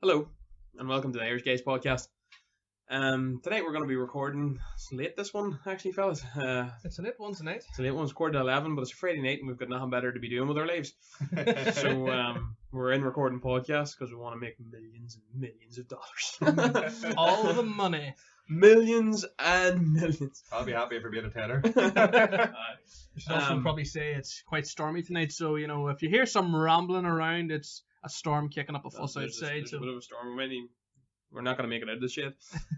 Hello, and welcome to the Irish Guys podcast. Tonight we're going to be recording. It's late this one, actually, fellas. It's a late one tonight. It's a late one. It's 11:15, but it's a Friday night, and we've got nothing better to be doing with our lives. So we're in recording podcasts because we want to make millions and millions of dollars. All the money. Millions and millions. I'll be happy if we made a tenner. We should also probably say it's quite stormy tonight, so if you hear some rambling around, it's a storm kicking up a fuss outside. There's a bit of a storm. We're not going to make it out of this yet.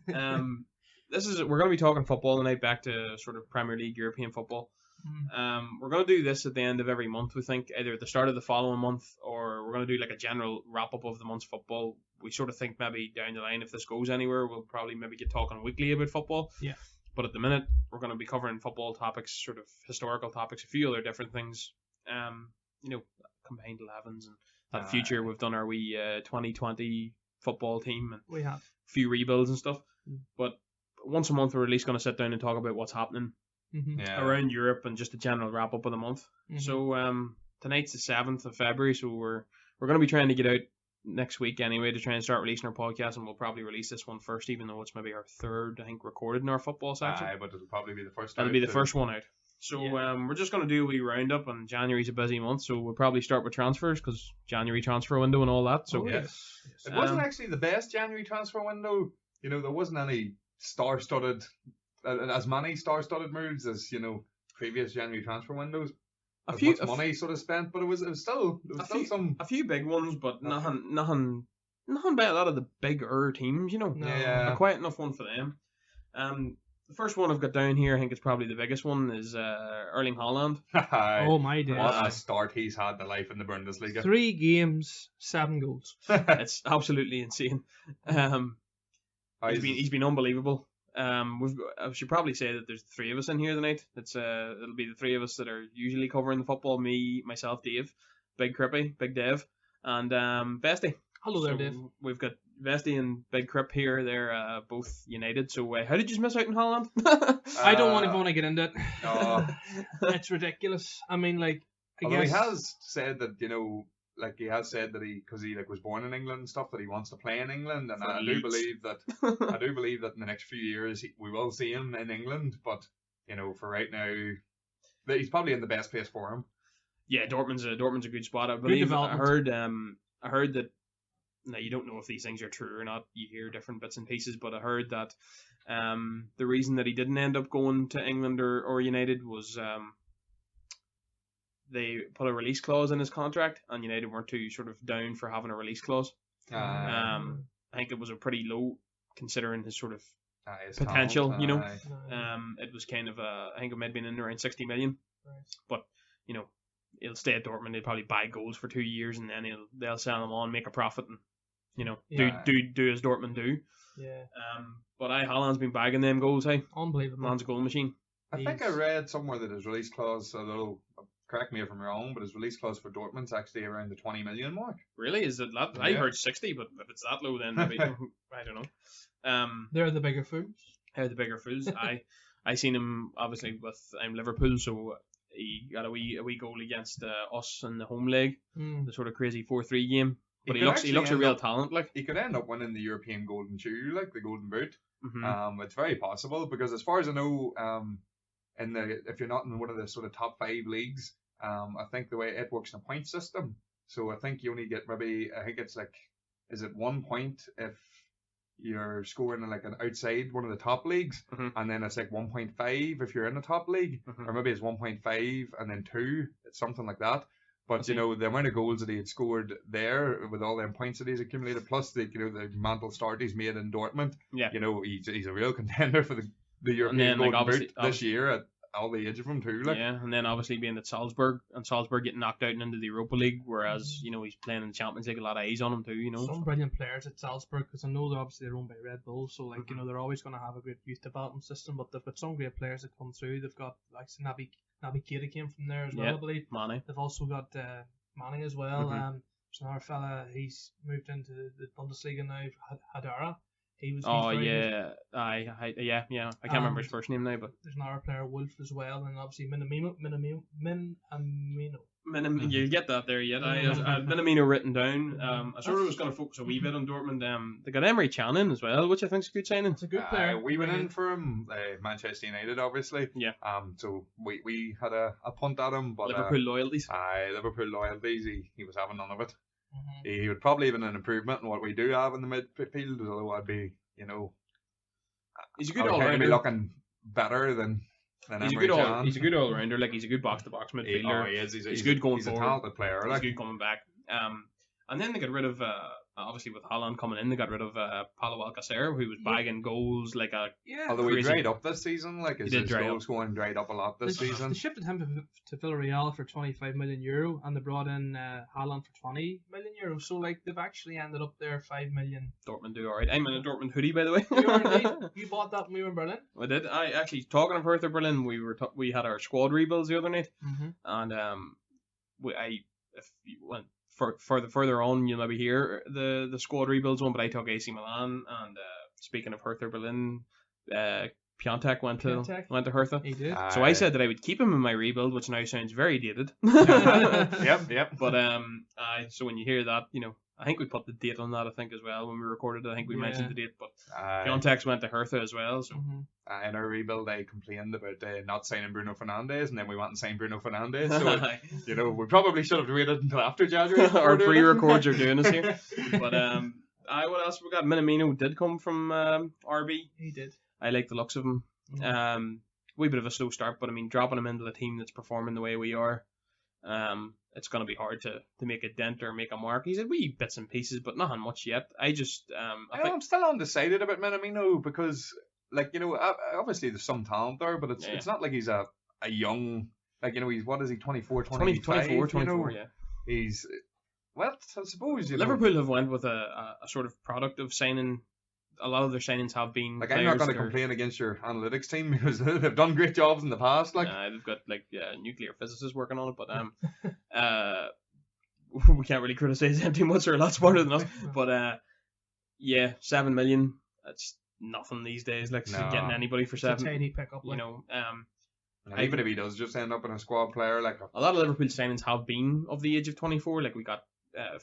We're going to be talking football tonight, back to sort of Premier League European football. We're going to do this at the end of every month, we think, either at the start of the following month, or we're going to do like a general wrap up of the month's football. We sort of think maybe down the line, if this goes anywhere, we'll probably maybe get talking weekly about football. Yeah. But at the minute, we're going to be covering football topics, sort of historical topics, a few other different things. Combined 11s and that future. We've done our wee 2020 football team and we have a few rebuilds and stuff. But once a month, we're at least going to sit down and talk about what's happening around Europe and just a general wrap up of the month. So tonight's the 7th of February, so we're going to be trying to get out next week anyway to try and start releasing our podcast, and we'll probably release this one first, even though it's maybe our third, I think, recorded in our football section. But it'll probably be the first. It'll be the first one out. So we're just going to do a wee roundup, and January's a busy month, so we'll probably start with transfers, because January transfer window and all that. So yes. It wasn't actually the best January transfer window. There wasn't any star-studded, as many star-studded moves as previous January transfer windows. A few money sort of spent, but it was still some a few big ones, but nothing by a lot of the bigger teams. A quiet enough one for them. The first one I've got down here, I think it's probably the biggest one, is Erling Haaland. Oh my days! What a start he's had to life in the Bundesliga. 3 games, 7 goals. It's absolutely insane. He's been unbelievable. I should probably say that there's 3 of us in here tonight. It'll be the 3 of us that are usually covering the football. Me, myself, Dave, Big Crippy, Big Dev, and Vesty. Hello there, Dave. We've got Vesty and Big Crip here. They're both United. So how did you miss out in Holland? I don't even want to get into it. It's ridiculous. I mean, I guess he has said that because he was born in England and stuff, that he wants to play in England, and I do believe that in the next few years we will see him in England. But for right now, he's probably in the best place for him. Yeah, Dortmund's a good spot. I believe. I heard that. Now, you don't know if these things are true or not. You hear different bits and pieces, but I heard that the reason that he didn't end up going to England or United was they put a release clause in his contract, and United weren't too sort of down for having a release clause. I think it was a pretty low, considering his sort of his potential. It was kind of I think it might have been in around 60 million. Right. But he'll stay at Dortmund. They'll probably buy goals for 2 years, and then they'll sell him on, make a profit, and do as Dortmund do. Yeah. But Haaland's been bagging them goals. Hey, unbelievable. Man's a goal machine. I think I read somewhere that his release clause, although correct me if I'm wrong, but his release clause for Dortmund's actually around the 20 million mark. Really? Is it that? I heard 60, but if it's that low, then maybe I don't know. They're the bigger fools. They're the bigger fools. I seen him obviously with Liverpool, so he got a wee goal against us in the home leg, the sort of crazy 4-3 game. But he looks a real talent. He could end up winning the European Golden Shoe, like the Golden Boot. It's very possible, because as far as I know, if you're not in one of the sort of top 5 leagues, I think the way it works in a point system. So I think you only get is it 1 point if you're scoring in an outside one of the top leagues, and then it's 1.5 if you're in the top league, or maybe it's 1.5 and then 2. It's something like that. But the amount of goals that he had scored there with all them points that he's accumulated, plus the mental start he's made in Dortmund, he's a real contender for the European Golden Boot this year at all the age of him too. Yeah, and then obviously being at Salzburg getting knocked out and into the Europa League, whereas he's playing in the Champions League, a lot of eyes on him too. Some brilliant players at Salzburg, because I know they're owned by Red Bull, so they're always going to have a great youth development system. But they've got some great players that come through. They've got Naby Keita came from there as well, I believe. Mane. They've also got Mane as well. There's another fella, he's moved into the Bundesliga now, Hadara. He was. Oh yeah, I can't remember his first name now, but there's another player, Wolf, as well, and obviously Minamino. You'll get that there yet. I had Minamino written down. I sort of was going to focus a wee bit on Dortmund. They got Emery Can in as well, which I think is a good signing. It's a good player. We went in for him, Manchester United, obviously. Yeah. So we had a punt at him, but Liverpool loyalties. Liverpool loyalties. He was having none of it. Mm-hmm. He would probably even an improvement in what we do have in the midfield, although I'd be, he's a good all-rounder. Be looking better than he's a good all-rounder. Like, he's a good box-to-box midfielder. He is. He's good going forward. He's a talented player. He's good coming back. And then they got rid of, obviously with Haaland coming in, they got rid of Paulo Alcacer, who was bagging goals like a although he dried up this season, like his goal scoring dried up a lot this season. They shifted him to Villarreal for €25 million, and they brought in Haaland for €20 million. So like they've actually ended up there $5 million. Dortmund do alright. I'm in a Dortmund hoodie, by the way. You bought that when we were in Berlin. I did. I actually, talking of Hertha Berlin, we had our squad rebuilds the other night, and if you went further on, you'll maybe hear the squad rebuilds one, but I took AC Milan, and speaking of Hertha Berlin, Piontek went to Hertha. He did. So I said that I would keep him in my rebuild, which now sounds very dated. Yep. But so when you hear that, I think we put the date on that, I think, as well, when we recorded it. I think we mentioned the date, but Piontek went to Hertha as well. So in our rebuild, I complained about not signing Bruno Fernandes, and then we went and signed Bruno Fernandes. So, we probably should have waited until after January. Our pre-records are doing us here. But what else we got? Minamino did come from RB. He did. I like the looks of him. Wee bit of a slow start, but I mean, dropping him into the team that's performing the way we are, it's going to be hard to make a dent or make a mark. He's had wee bits and pieces, but nothing much yet. I think I'm still undecided about Minamino because, obviously there's some talent there, but it's not like he's a young, he's, what is he, 24, 24, yeah. He's, I suppose, Liverpool have went with a sort of product of signing. A lot of their signings have been. I'm not going to complain against your analytics team because they've done great jobs in the past. They've got nuclear physicists working on it, but we can't really criticize them too much. They're a lot smarter than us. But 7 million. That's nothing these days. Getting anybody for 7. It's a tiny pickup. Even if he does just end up in a squad player, a lot of Liverpool signings have been of the age of 24. We got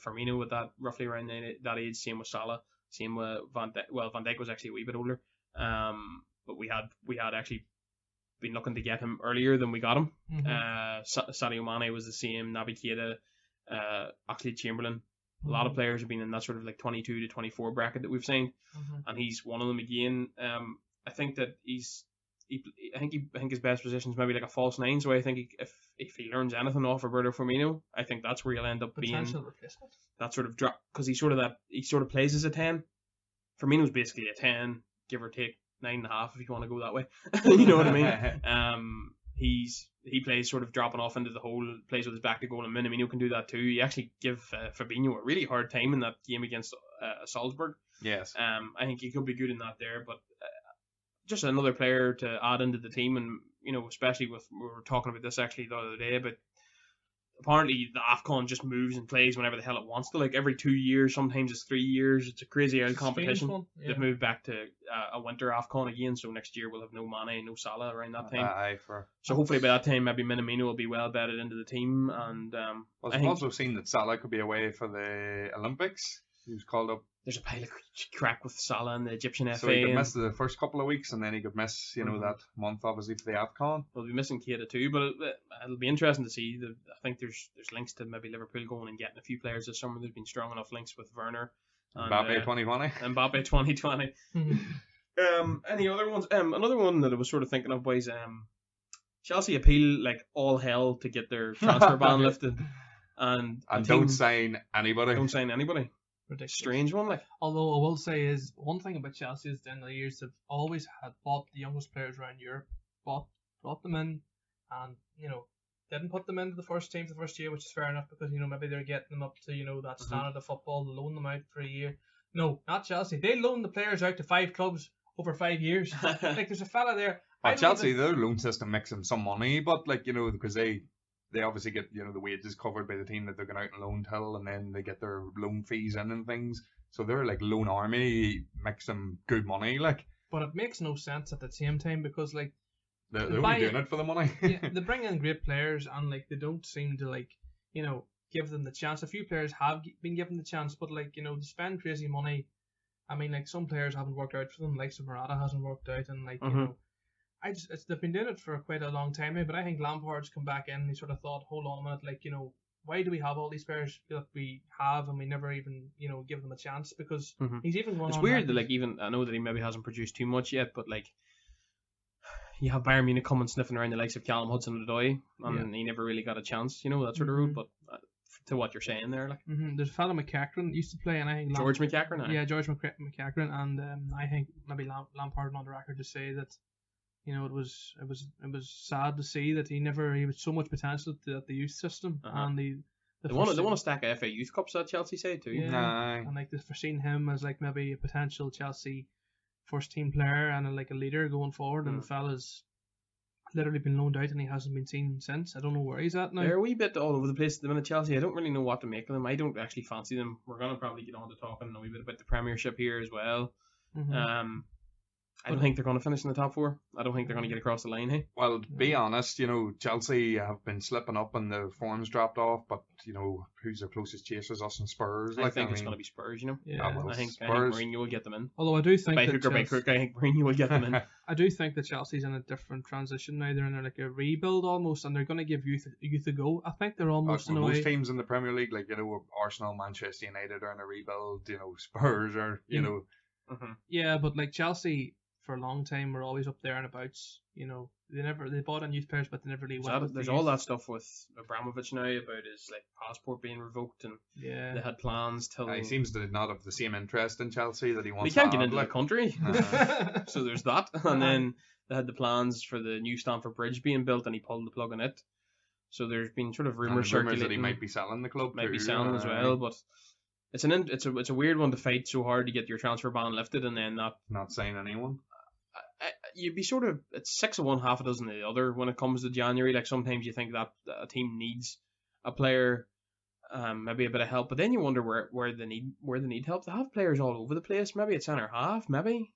Firmino with that roughly around that age. Same with Salah. Same with Van Dijk. Well, Van Dijk was actually a wee bit older, but we had actually been looking to get him earlier than we got him. Sadio Mane was the same. Naby Keita, Oxlade-Chamberlain. A lot of players have been in that sort of 22 to 24 bracket that we've seen, and he's one of them again. I think that I think his best position is maybe a false 9. So I think if he learns anything off Roberto Firmino, I think that's where he'll end up being. Replacement. That sort of drop, because he sort of plays as a 10. Firmino's basically a 10, give or take 9.5 if you want to go that way. You know what I mean? He plays sort of dropping off into the hole, plays with his back to goal, and Minamino can do that too. He actually give Fabinho a really hard time in that game against Salzburg. Yes. I think he could be good in that there, but just another player to add into the team, and especially we were talking about this actually the other day, but apparently the AFCON just moves and plays whenever the hell it wants to. Every 2 years, sometimes it's 3 years. It's a crazy old competition. Yeah. They've moved back to a winter AFCON again, so next year we'll have no Mane, no Salah around that time. So hopefully by that time maybe Minamino will be well bedded into the team. And I've also seen that Salah could be away for the Olympics. He was called up. There's a pile of crack with Salah and the Egyptian FA. So he could miss the first couple of weeks, and then he could miss, that month, obviously, for the AFCON. We'll be missing Keita too, but it'll be interesting to see. I think there's links to maybe Liverpool going and getting a few players this summer. There's been strong enough links with Werner. Mbappe 2020. Mbappe 2020. Any other ones? Another one that I was sort of thinking of, boys. Chelsea appeal all hell to get their transfer ban lifted. And don't sign anybody. Don't sign anybody. Ridiculous. Strange one, Although I will say is one thing about Chelsea is down the years they've always had bought the youngest players around Europe, brought them in, and didn't put them into the first team for the first year, which is fair enough because maybe they're getting them up to that standard of football, to loan them out for a year. No, not Chelsea. They loan the players out to 5 clubs over 5 years. There's a fella there. Chelsea, their loan system makes them some money, but because they obviously get the wages covered by the team that they're going out and loan till, and then they get their loan fees in and things. So their loan army makes them good money, But it makes no sense at the same time because they're only doing it for the money. Yeah, they bring in great players and they don't seem to give them the chance. A fefew players have been given the chance, but to spend crazy money. I mean, some players haven't worked out for them. Like Murata hasn't worked out, and they've been doing it for quite a long time now. But I think Lampard's come back in and he sort of thought, hold on a minute, why do we have all these players that we have and we never even give them a chance? Because he's even going. It's weird that even I know that he maybe hasn't produced too much yet, but you have Bayern Munich coming sniffing around the likes of Callum Hudson-Odoi, and he never really got a chance, that sort of route. But to what you're saying there, there's a fella McCackran used to play, and I think George McCackran. Yeah, George McCackran, and I think maybe Lampard on the record to say that it was sad to see that he was so much potential at the youth system, and they want to stack FA Youth Cups at Chelsea say too. Yeah, and they've foreseen him as maybe a potential Chelsea first team player and a leader going forward, and the fella's literally been loaned out and he hasn't been seen since. I don't know where he's at now. They're a wee bit all over the place at the minute, Chelsea. I don't really know what to make of them. I don't actually fancy them. We're going to probably get on to talking a wee bit about the Premiership here as well. I don't think they're going to finish in the top four. I don't think they're going to get across the line, hey? Well, to be honest, Chelsea have been slipping up and the form's dropped off, but, who's their closest chasers? Us and Spurs. I think it's going to be Spurs, Yeah. I think Mourinho will get them in. Although I do think by hook or by crook, I think Mourinho will get them in. I do think that Chelsea's in a different transition now. They're in a rebuild almost, and they're going to give youth a go. I think they're almost in a way. Most teams in the Premier League, Arsenal, Manchester United are in a rebuild. Spurs are, Yeah, but Chelsea for a long time were always up there and abouts. They bought in youth players, but they never really went. There's all that stuff with Abramovich now about his passport being revoked, and they had plans till. He seems to not have the same interest in Chelsea that he wants. He can't get into the country, so there's that. And then they had the plans for the new Stamford Bridge being built, and he pulled the plug on it. So there's been sort of rumours circulating that he might be selling the club. Might be selling as well, but. It's a weird one to fight so hard to get your transfer ban lifted and then not sign anyone. You'd be sort of it's 6 of one, half a dozen of the other when it comes to January. Sometimes you think that a team needs a player, maybe a bit of help, but then you wonder where they need help. They have players all over the place. Maybe it's centre half. Maybe.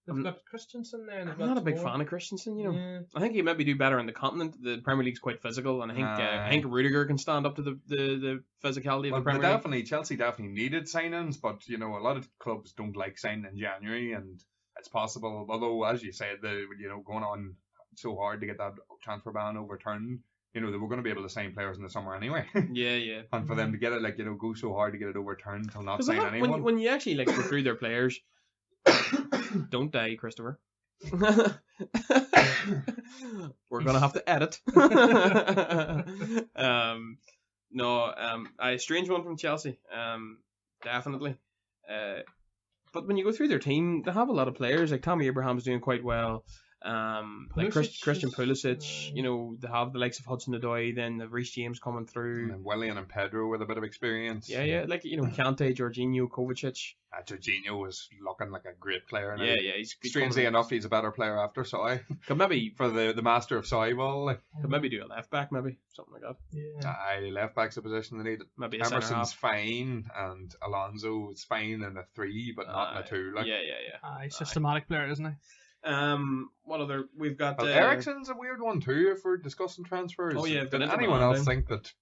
They've got Christensen there. I'm not a big fan of Christensen. Yeah. I think he maybe do better in the continent. The Premier League's quite physical, and I think Rudiger can stand up to the physicality of the Premier League. Chelsea definitely needed signings, but a lot of clubs don't like signing in January, and it's possible. Although, as you said, going on so hard to get that transfer ban overturned, they were going to be able to sign players in the summer anyway. Yeah. And for them to get it, go so hard to get it overturned till not sign anyone. When you actually go through their players. Don't die, Christopher. We're gonna have to edit. A strange one from Chelsea. Definitely. But when you go through their team, they have a lot of players. Tommy Abraham's doing quite well. Christian Pulisic, they have the likes of Hudson-Odoi, then the Reece James coming through. And Willian and Pedro with a bit of experience. Yeah, Kante, Jorginho, Kovacic. Jorginho was looking like a great player now. Yeah, he's strangely enough, he's a better player after Soy. Could maybe for the master of Soy ball. Could maybe do a left back, maybe something like that. Yeah. Left back's a position they need. Maybe Emerson's fine, and Alonso is fine in a 3, but not in a 2. Yeah. He's a systematic player, isn't he? What other we've got? Eriksen's a weird one too. If we're discussing transfers, oh yeah. Did anyone else think that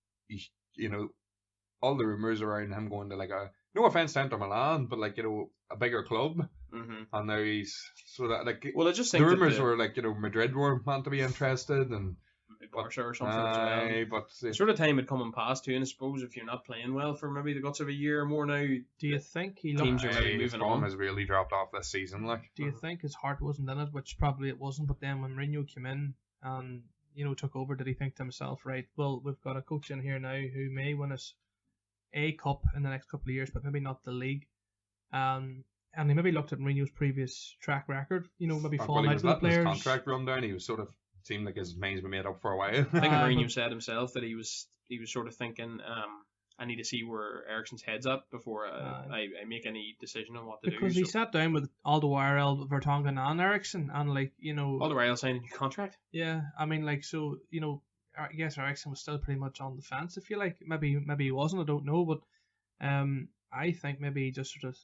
all the rumors around him going to no offense to Inter Milan, but a bigger club, and now he's well, I just think the rumors were Madrid were meant to be interested and. Barca or something as well. But the sort of time had come and passed too, and I suppose if you're not playing well for maybe the guts of a year or more now, do you think teams are maybe moving on? Has really dropped off this season. Do you think his heart wasn't in it, which probably it wasn't? But then when Mourinho came in and took over, did he think to himself, right? Well, we've got a coach in here now who may win us a cup in the next couple of years, but maybe not the league. And he maybe looked at Mourinho's previous track record. Maybe falling out with the players. His contract run down. He was sort of. Seemed like his mind's been made up for a while. I think Mourinho said himself that he was sort of thinking, I need to see where Eriksen's head's at before I make any decision on what to do. Because he sat down with Alderweireld, Vertonghen and Eriksen, and Alderweireld signed a new contract. Yeah, I mean I guess Eriksen was still pretty much on the fence. If you like, maybe he wasn't. I don't know, but I think maybe he just sort of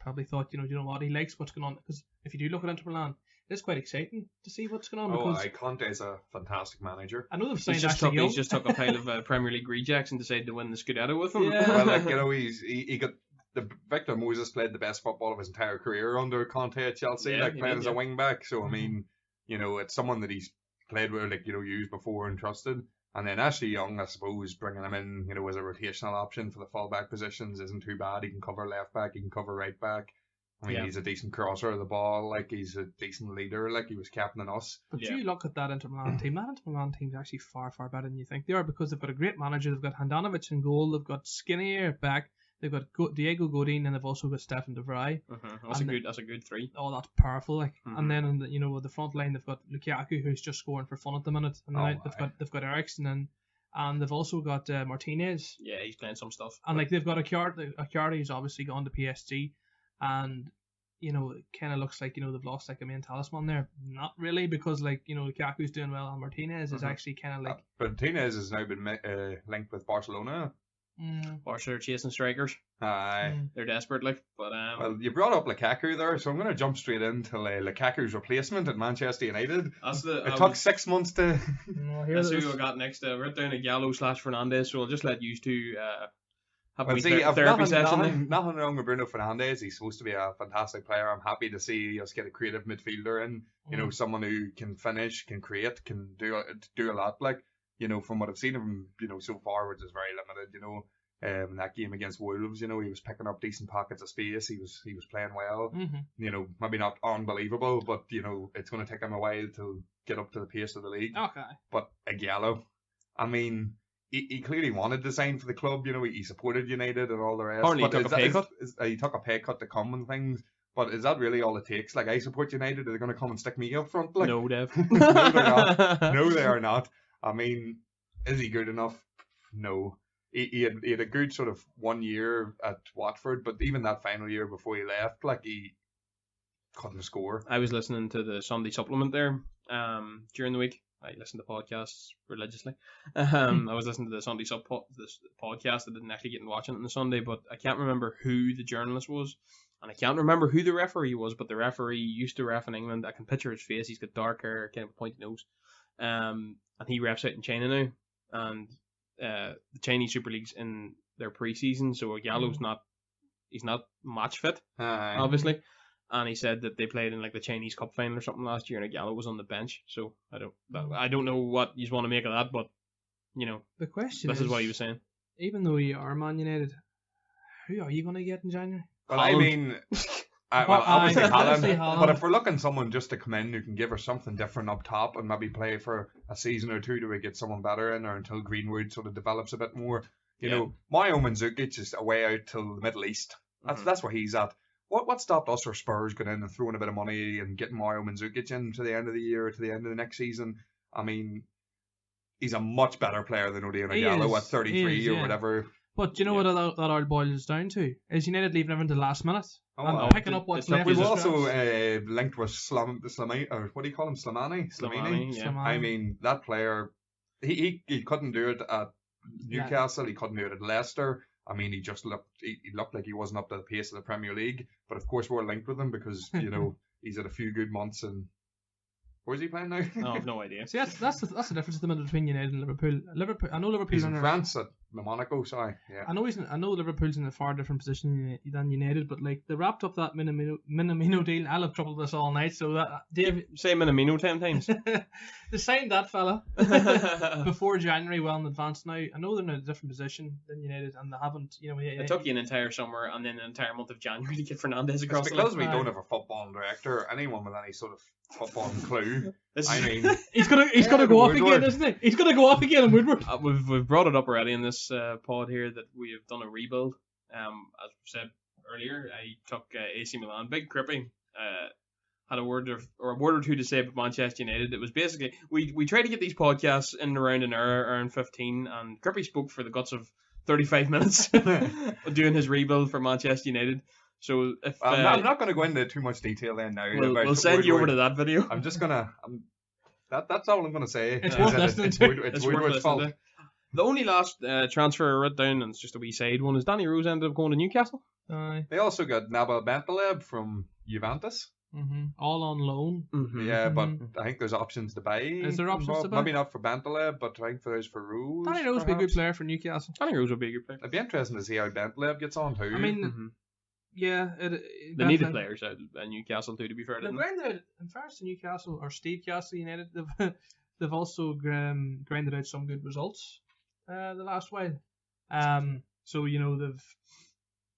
probably thought, you know what, he likes what's going on. Because if you do look at Inter Milan, it's quite exciting to see what's going on. Because Conte is a fantastic manager. I know they've signed he's just took a pile of Premier League rejects and decided to win the Scudetto with them. Yeah. Well, he got the Victor Moses played the best football of his entire career under Conte at Chelsea, playing as a wing back. So I mean, it's someone that he's played with, used before and trusted. And then Ashley Young, I suppose, bringing him in, as a rotational option for the full-back positions isn't too bad. He can cover left-back, he can cover right-back. I mean, he's a decent crosser of the ball, he's a decent leader, he was captaining us. But you look at that Inter Milan team, that Inter Milan team's actually far, far better than you think they are, because they've got a great manager, they've got Handanovic in goal, they've got Skinner back, they've got Diego Godin, and they've also got Stefan de Vrij. That's a good three. Oh, that's powerful, And then on the front line they've got Lukaku, who's just scoring for fun at the minute, and they've got Eriksen and they've also got Martinez. Yeah, he's playing some stuff. And they've got Acciardi who's obviously gone to PSG, and it kind of looks like they've lost a main talisman there. Not really, because Lukaku's doing well, and Martinez is actually kind of Martinez has now been linked with Barcelona. Barcelona are chasing strikers. Aye. They're desperate, but well, you brought up Lukaku there, so I'm going to jump straight into Lukaku's replacement at Manchester United. It took 6 months to. That's who we got next. We're down at Gallo/Fernandes, so I'll just let you two have a therapy session. Nothing wrong with Bruno Fernandes. He's supposed to be a fantastic player. I'm happy to see us get a creative midfielder in. Someone who can finish, can create, can do a lot. From what I've seen of him, so far, which is very limited, that game against Wolves, he was picking up decent pockets of space. He was playing well. Maybe not unbelievable, but it's going to take him a while to get up to the pace of the league. Okay. But Gallo, I mean, he clearly wanted to sign for the club. He supported United and all the rest. Apparently, he took a pay cut. He took a pay cut to come and things. But is that really all it takes? I support United. Are they going to come and stick me up front? No, Dev. No, they're not. No, they are not. I mean, is he good enough? No. He had a good sort of 1 year at Watford, but even that final year before he left, he couldn't score. I was listening to the Sunday supplement there during the week. I listen to podcasts religiously. I was listening to the Sunday podcast. I didn't actually get to watching it on the Sunday, but I can't remember who the journalist was, and I can't remember who the referee was, but the referee used to ref in England. I can picture his face. He's got dark hair, kind of a pointy nose. And he refs out in China now, and the Chinese Super League's in their pre-season, so Gallo's he's not match fit, obviously. And he said that they played in the Chinese Cup final or something last year, and Gallo was on the bench. So I don't know what you want to make of that, but the question this is what he was saying. Even though you are Man United, who are you going to get in January? Well, I mean, obviously Haaland. But if we're looking someone just to come in who can give us something different up top and maybe play for a season or two, do we get someone better in, or until Greenwood sort of develops a bit more? Mario Mandzukic is away out till the Middle East. That's where he's at. What stopped us or Spurs going in and throwing a bit of money and getting Mario Mandzukic in to the end of the year or to the end of the next season? I mean, he's a much better player than Odion Gallo at 33 or whatever. But do you know what that all boils down to? Is United leaving everything to the last minute and picking up what's left. We've also linked with Slimani, or what do you call him? Slimani. Yeah. I mean, that player, he couldn't do it at Newcastle. He couldn't do it at Leicester. I mean, he looked like he wasn't up to the pace of the Premier League. But of course, we're linked with him because he's had a few good months. And where's he playing now? I have no idea. See, that's the difference between United and Liverpool. I know Liverpool's he's in France at Monaco. Sorry, yeah. I know Liverpool's in a far different position than United, but they wrapped up that Minamino deal. I'll have trouble with this all night. So that Dave, say Minamino 10 times. They signed that fella before January, well in advance. Now I know they're in a different position than United, and they haven't. It took you an entire summer and then an entire month of January to get Fernandes across. It's because we don't have a football director, anyone with any sort of football clue. I mean, he's gonna go off again, isn't he? He's gonna go off again in Woodward. We've brought it up already in this pod here that we have done a rebuild. As we said earlier, I took AC Milan, big Crippy. Had a word or two to say about Manchester United. It was basically we tried to get these podcasts in around an hour and 15, and Crippy spoke for the guts of 35 minutes doing his rebuild for Manchester United. So if I'm not going to go into too much detail then now. We'll send you over to that video. I'm just gonna. That's all I'm going to say. It's worth listening to. It's Woodward's fault. The only last transfer I wrote down, and it's just a wee side one, is Danny Rose ended up going to Newcastle. Aye. They also got Nabil Bentaleb from Juventus. All on loan. Yeah, but I think there's options to buy. Is there options to buy? Maybe not for Bentaleb, but I think there's for Rose. Danny Rose would be a good player for Newcastle. I think Rose would be a good player. It'd be interesting to see how Bentaleb gets on too. I mean, yeah, they needed players out at Newcastle too. To be fair, in fairness to Newcastle or Steve Castle United, they've also grinded out some good results the last while. So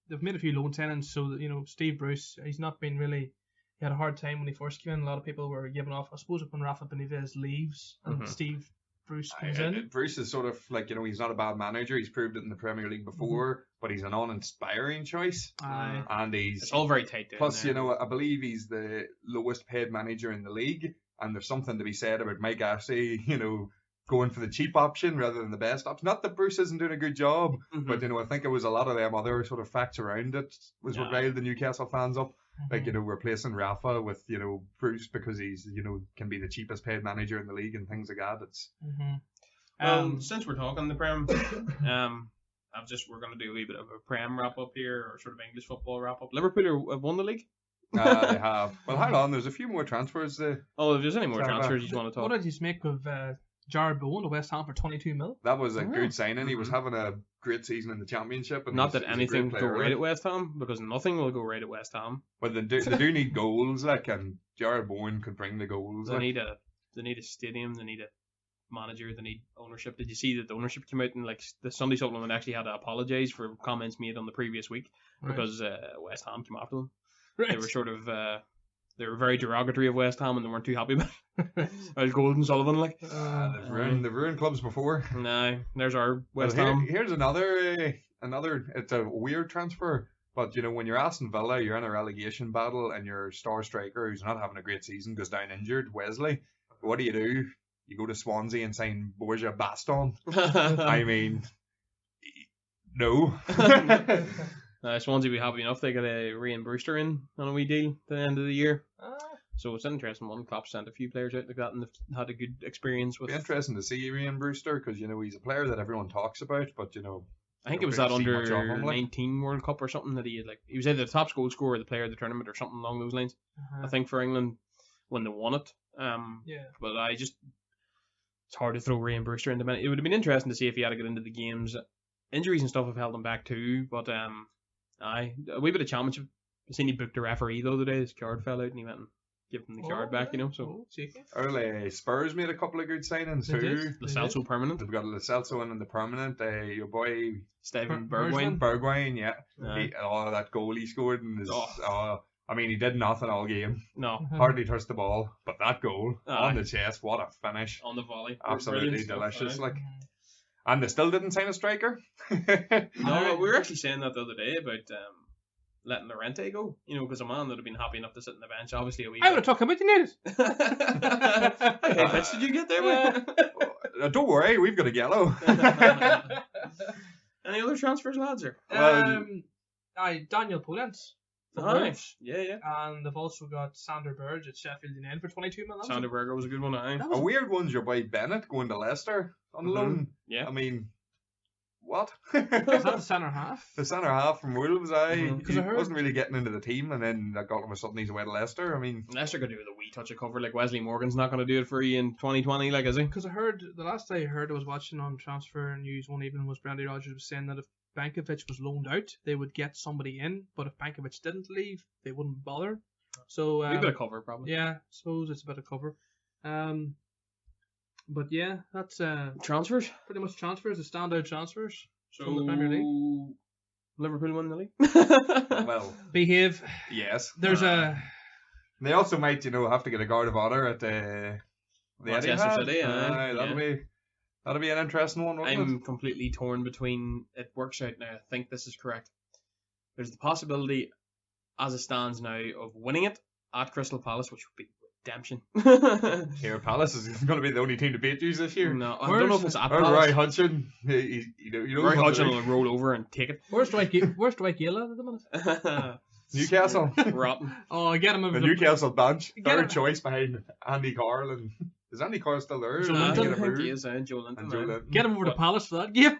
they've made a few loan tenants. So Steve Bruce, he's not been really. He had a hard time when he first came in. A lot of people were giving off. I suppose when Rafa Benitez leaves and Steve Bruce comes in. Bruce is sort of like, he's not a bad manager. He's proved it in the Premier League before, but he's an uninspiring choice. And it's all very tight. Plus, I believe he's the lowest paid manager in the league. And there's something to be said about Mike Ashley, going for the cheap option rather than the best option. Not that Bruce isn't doing a good job, but, I think it was a lot of them other sort of facts around it was what riled the Newcastle fans up. Like, replacing Rafa with, Bruce because he's, can be the cheapest paid manager in the league and things like that. It's since we're talking the Prem, we're going to do a wee bit of a Prem wrap up here, or sort of English football wrap up. Liverpool have won the league. They have. Well, hold on. There's a few more transfers. If there's any more transfers you want to talk. What did you make of Jared Bowen to West Ham for 22 mil? That was a good signing. He was having a great season in the Championship. And not that anything will go right at West Ham, because nothing will go right at West Ham. But they do need goals, and Jared Bowen could bring the goals. They need a stadium. They need a manager. They need ownership. Did you see that the ownership came out and the Sunday supplement actually had to apologise for comments made on the previous week because West Ham came after them. Right. They were sort of they were very derogatory of West Ham and they weren't too happy about it. As Golden Sullivan, they've ruined clubs before. No, there's our West Ham. Here's another. It's a weird transfer, but when you're Aston Villa, you're in a relegation battle, and your star striker who's not having a great season goes down injured. Wesley, what do? You go to Swansea and sign Borja Baston. I mean, no. Swansea will be happy enough. They got a Ryan Brewster in on a wee deal at the end of the year. So it's an interesting one. Klopp sent a few players out like that and they've had a good experience with. It'd be interesting to see Ryan Brewster because, he's a player that everyone talks about, but, I think it was that under 19 World Cup or something that he was either the top goal scorer or the player of the tournament or something along those lines. I think for England when they won it. But it's hard to throw Ryan Brewster into it. It would have been interesting to see if he had to get into the games. Injuries and stuff have held him back too, but a wee bit of championship. I seen he booked a referee the other day. His card fell out and he went and gave him the card back, So early Spurs made a couple of good signings too. Lo Celso permanent. They've got Lo Celso in the permanent. Your boy Steven Bergwijn. That goal he scored and he did nothing all game. No. Hardly touched the ball, but that goal on the chest, what a finish. On the volley. Absolutely delicious. And they still didn't sign a striker. No, we were actually saying that the other day about letting Llorente go. Because a man that would have been happy enough to sit on the bench, obviously a wee. I would have talked about United. Hey, pitch did you get there? Don't worry, we've got a yellow. Any other transfers, lads? Daniel Polens. Yeah. And they've also got Sander Berge at Sheffield United for 22 million. Sander Berge was a good one, A weird one's your boy Bennett going to Leicester on loan. Yeah. I mean, what? Is that the centre half? The centre half from Wolves, He wasn't really getting into the team, and then all of a sudden he's away to Leicester. I mean, Leicester could do with a wee touch of cover. Wesley Morgan's not going to do it for you in 2020, is he? Because I heard, the last I heard, I was watching on Transfer News one evening, was Brandy Rogers was saying that if Bankovic was loaned out, they would get somebody in, but if Bankovic didn't leave, they wouldn't bother. So a bit of cover, probably. Yeah, I suppose it's a bit of cover. But yeah, that's transfers. Pretty much transfers, the standout transfers from the Premier League. Liverpool won the league. Well, behave. Yes. There's They also might, have to get a guard of honor at the Manchester City. That'll be an interesting one, won't I'm completely torn between. It works out now. I think this is correct. There's the possibility, as it stands now, of winning it at Crystal Palace, which would be redemption. Here, Palace is going to be the only team to beat you this year. No, I don't know if it's at Palace. Roy Hodgson. Roy Hodgson will roll over and take it. Where's Dwight Gale at the minute? Newcastle. Rotten. Oh, get him over the Newcastle bench. Third choice behind Andy Carroll. And is Andy Carroll still there? Joe Linton. Get him over to Palace for that game.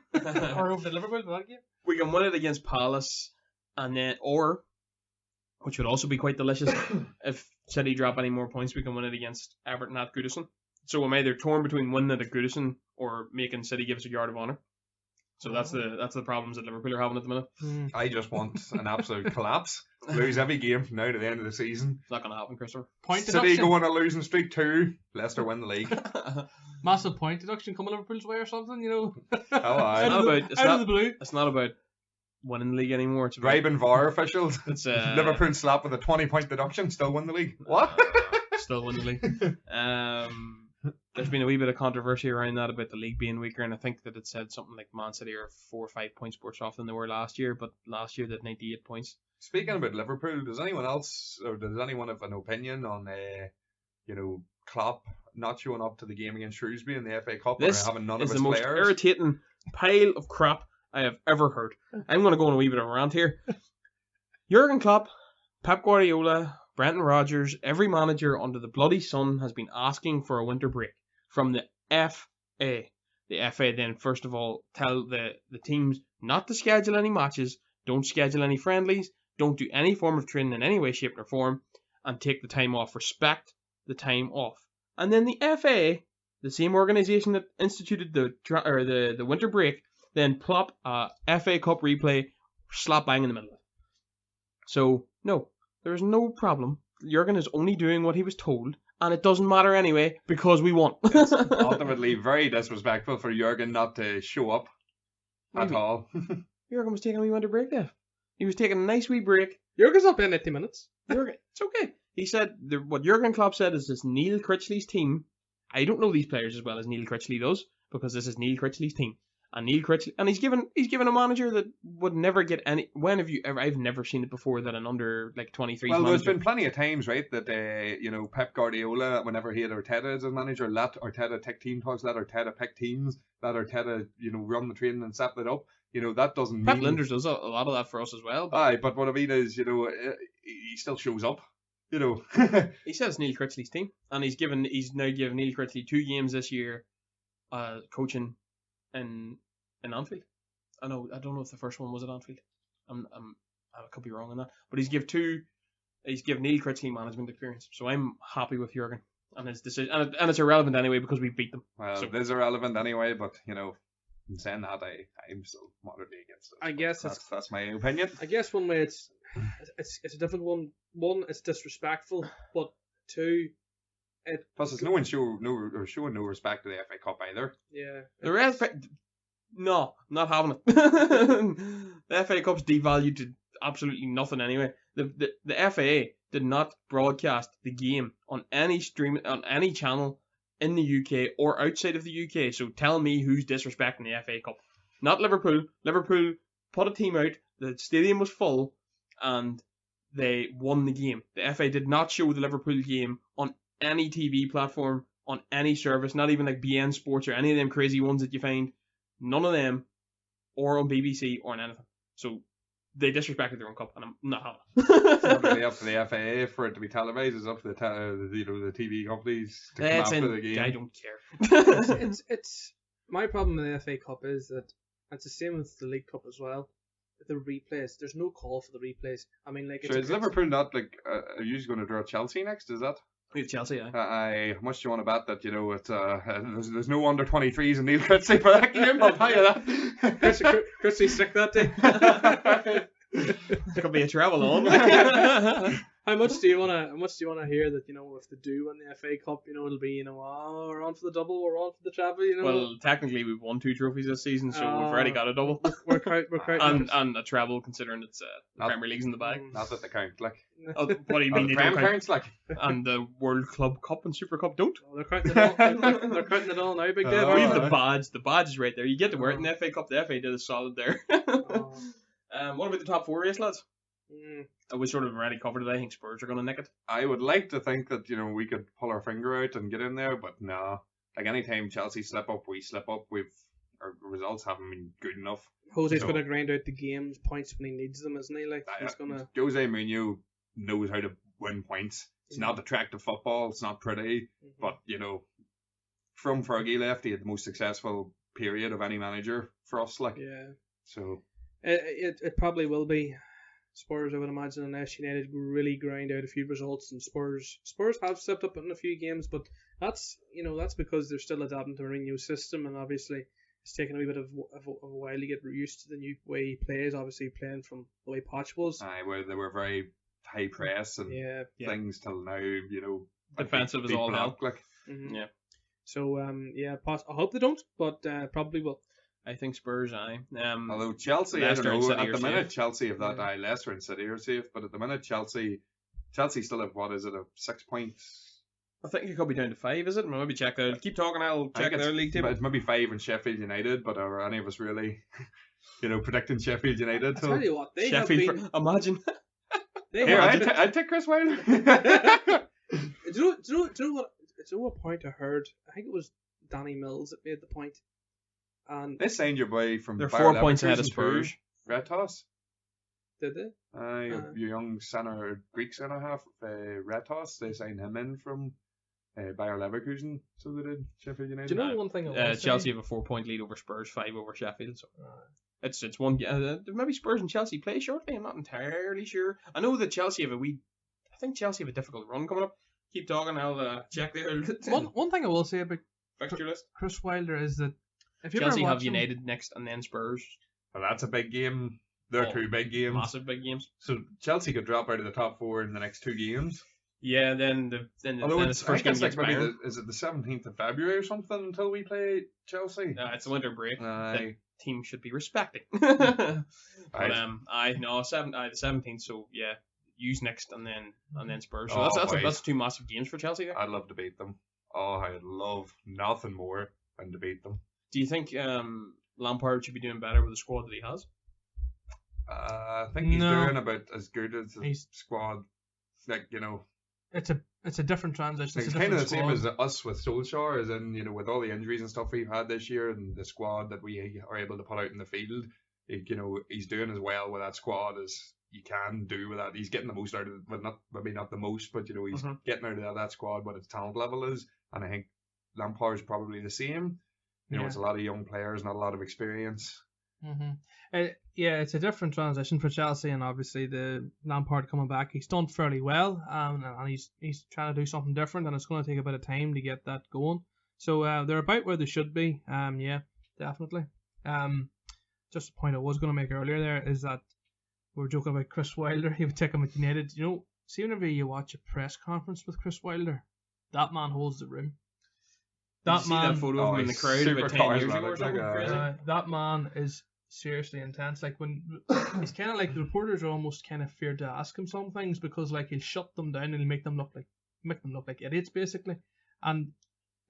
Or over to Liverpool for that game. We can win it against Palace. and then which would also be quite delicious, if City drop any more points, we can win it against Everton at Goodison. So I'm either torn between winning it at Goodison or making City give us a yard of honour. So that's the problems that Liverpool are having at the minute. I just want an absolute collapse. Lose every game from now to the end of the season. It's not going to happen, Christopher. Point City deduction. go on a losing streak too. Leicester win the league. Massive point deduction coming Liverpool's way or something, you know. Oh, out of the blue. It's not about winning the league anymore. It's about bribing VAR officials. It's Liverpool slap with a 20-point deduction, still win the league. What? Still win the league. There's been a wee bit of controversy around that about the league being weaker, and I think that it said something like Man City are 4 or 5 points worse off than they were last year, but last year they had 98 points. Speaking about Liverpool, does anyone have an opinion on Klopp not showing up to the game against Shrewsbury in the FA Cup, or having none of his players? This is the most irritating pile of crap I have ever heard. I'm going to go on a wee bit of a rant here. Jurgen Klopp, Pep Guardiola, Brendan Rodgers, every manager under the bloody sun has been asking for a winter break from the FA. The FA then, first of all, tell the teams not to schedule any matches, don't schedule any friendlies, don't do any form of training in any way, shape, or form, and take the time off. Respect the time off. And then the FA, the same organisation that instituted the winter break, then plop a FA Cup replay slap bang in the middle of it. So, no, there's no problem. Jurgen is only doing what he was told, and it doesn't matter anyway because we won. It's ultimately very disrespectful for Jurgen not to show up at all. Jurgen was taking a wee winter break there. He was taking a nice wee break. Jurgen's not playing 80 minutes. It's okay. He said, what Jurgen Klopp said is this Neil Critchley's team. I don't know these players as well as Neil Critchley does, because this is Neil Critchley's team. And Neil Critchley, and he's given a manager that would never get any. When have you ever? I've never seen it before that an under 23. Well, there's been plenty of times, right, that Pep Guardiola, whenever he had Arteta as his manager, let Arteta take team talks, let Arteta pick teams, let Arteta run the training and set it up. That doesn't mean. Pep Linders does a lot of that for us as well. But what I mean is, he still shows up. He says Neil Critchley's team, and he's now given Neil Critchley 2 games this year, coaching in Anfield. I don't know if the first one was at Anfield. I could be wrong on that, but he's given Neil Critchley management experience, so I'm happy with Jurgen and his decision, and it's irrelevant anyway because we beat them. Well, it is irrelevant anyway, but in saying that, I'm still moderately against it. I guess that's my opinion. I guess one way it's a difficult one. One, it's disrespectful, but two, plus it's showing no respect to the FA Cup either. Yeah, the rest. No, not having it. The FA Cup's devalued to absolutely nothing anyway. The FA did not broadcast the game on any stream on any channel in the UK or outside of the UK. So tell me who's disrespecting the FA Cup. Not Liverpool. Liverpool put a team out. The stadium was full, and they won the game. The FA did not show the Liverpool game on any TV platform, on any service, not even like BN Sports or any of them crazy ones that you find. None of them, or on BBC, or on anything. So they disrespected their own cup, and I'm not having it. It's not really up to the FAA for it to be televised. It's up to the TV companies to come after the game. I don't care. it's my problem with the FA Cup is that it's the same with the League Cup as well. The replays, there's no call for the replays. I mean, like. So is Liverpool not are you going to draw Chelsea next? Is that? With Chelsea, yeah. How much do you want to bet that it's there's no under 23s in Neil Critchley for that game? I'll tell you that. Christy sick that day. It could be a travel on. How much do you want to hear that if they do win the FA Cup, it'll be we're on for the double, we're on for the treble, Well, technically we've won 2 trophies this season, so we've already got a double. We're counting and a treble considering it's Premier League's in the bag. Not that they count, like. What do you mean? The Prem counts, like. And the World Club Cup and Super Cup don't. They're counting it all. They're counting it all now, big Dave. We have the badge. The badge is right there. You get to wear it in the FA Cup. The FA did a solid there. What about the top 4 race, lads? We sort of already covered it. I think Spurs are going to nick it. I would like to think that we could pull our finger out and get in there, but no. Like anytime Chelsea slip up, we slip up. Our results haven't been good enough. Jose's going to grind out the games points when he needs them, isn't he? Like he's going to. Jose Mourinho knows how to win points. It's not attractive football. It's not pretty, but from Fergie left, he had the most successful period of any manager for us. Like yeah. So it probably will be. Spurs, I would imagine, unless United really grind out a few results, and Spurs have stepped up in a few games, but that's because they're still adapting to Mourinho's system, and obviously it's taken a wee bit of a while to get used to the new way he plays. Obviously, playing from the way Poch was. Where they were very high press and things till now, defensive is all hell. Mm-hmm. Yeah. So I hope they don't, but probably will. I think Spurs, although Chelsea, Leicester, I don't know, at the minute Chelsea have that, Leicester and City are safe, but at the minute Chelsea still have, what is it, a 6 points? I think it could be down to 5, is it? Maybe check there. Keep talking, I'll check their league table. It's maybe 5 in Sheffield United, but are any of us really, predicting Sheffield United? I tell you what, they Sheffield have been... Imagine. I'd take Chris Wilder. Do you know what point I heard? I think it was Danny Mills that made the point. And they signed your boy from they're 4 points ahead of Spurs. Red Toss. Did they? Your young Greek centre half, Red Toss. They signed him in from Bayer Leverkusen. So they did Sheffield United. Do you know one thing? Chelsea have a 4-point lead over Spurs, 5 over Sheffield. So it's one. Maybe Spurs and Chelsea play shortly. I'm not entirely sure. I know that Chelsea have I think Chelsea have a difficult run coming up. Keep talking. I'll check there. One thing I will say about fixture list. Chris Wilder is that if you Chelsea have United next and then Spurs. Well, that's a big game. They're 2 big games. Massive big games. So Chelsea could drop out of the top 4 in the next 2 games. Yeah, then the first game against Bayern. Is it the 17th of February or something until we play Chelsea? It's a winter break. The team should be respecting. Right. But the 17th. So yeah, use next and then Spurs. So that's 2 massive games for Chelsea there. I'd love to beat them. Oh, I'd love nothing more than to beat them. Do you think Lampard should be doing better with the squad that he has? I think he's doing about as good as his squad. It's a different transition. It's kind of the same as us with Solskjaer, as in, with all the injuries and stuff we've had this year and the squad that we are able to put out in the field, he's doing as well with that squad as you can do with that. He's getting the most out of it, but maybe not the most, but he's getting out of that squad what its talent level is, and I think Lampard's probably the same. It's a lot of young players, not a lot of experience. Mm-hmm. It's a different transition for Chelsea, and obviously the Lampard coming back, he's done fairly well, and he's trying to do something different, and it's going to take a bit of time to get that going. So they're about where they should be. Yeah, definitely. Just a point I was going to make earlier there is that we were joking about Chris Wilder. He would take him at United. See whenever you watch a press conference with Chris Wilder, that man holds the room. That photo of him in the crowd about 10 years ago or something? That man is seriously intense. Like, when he's kind of like, the reporters are almost kind of feared to ask him some things, because like he'll shut them down and he'll make them look like idiots basically. And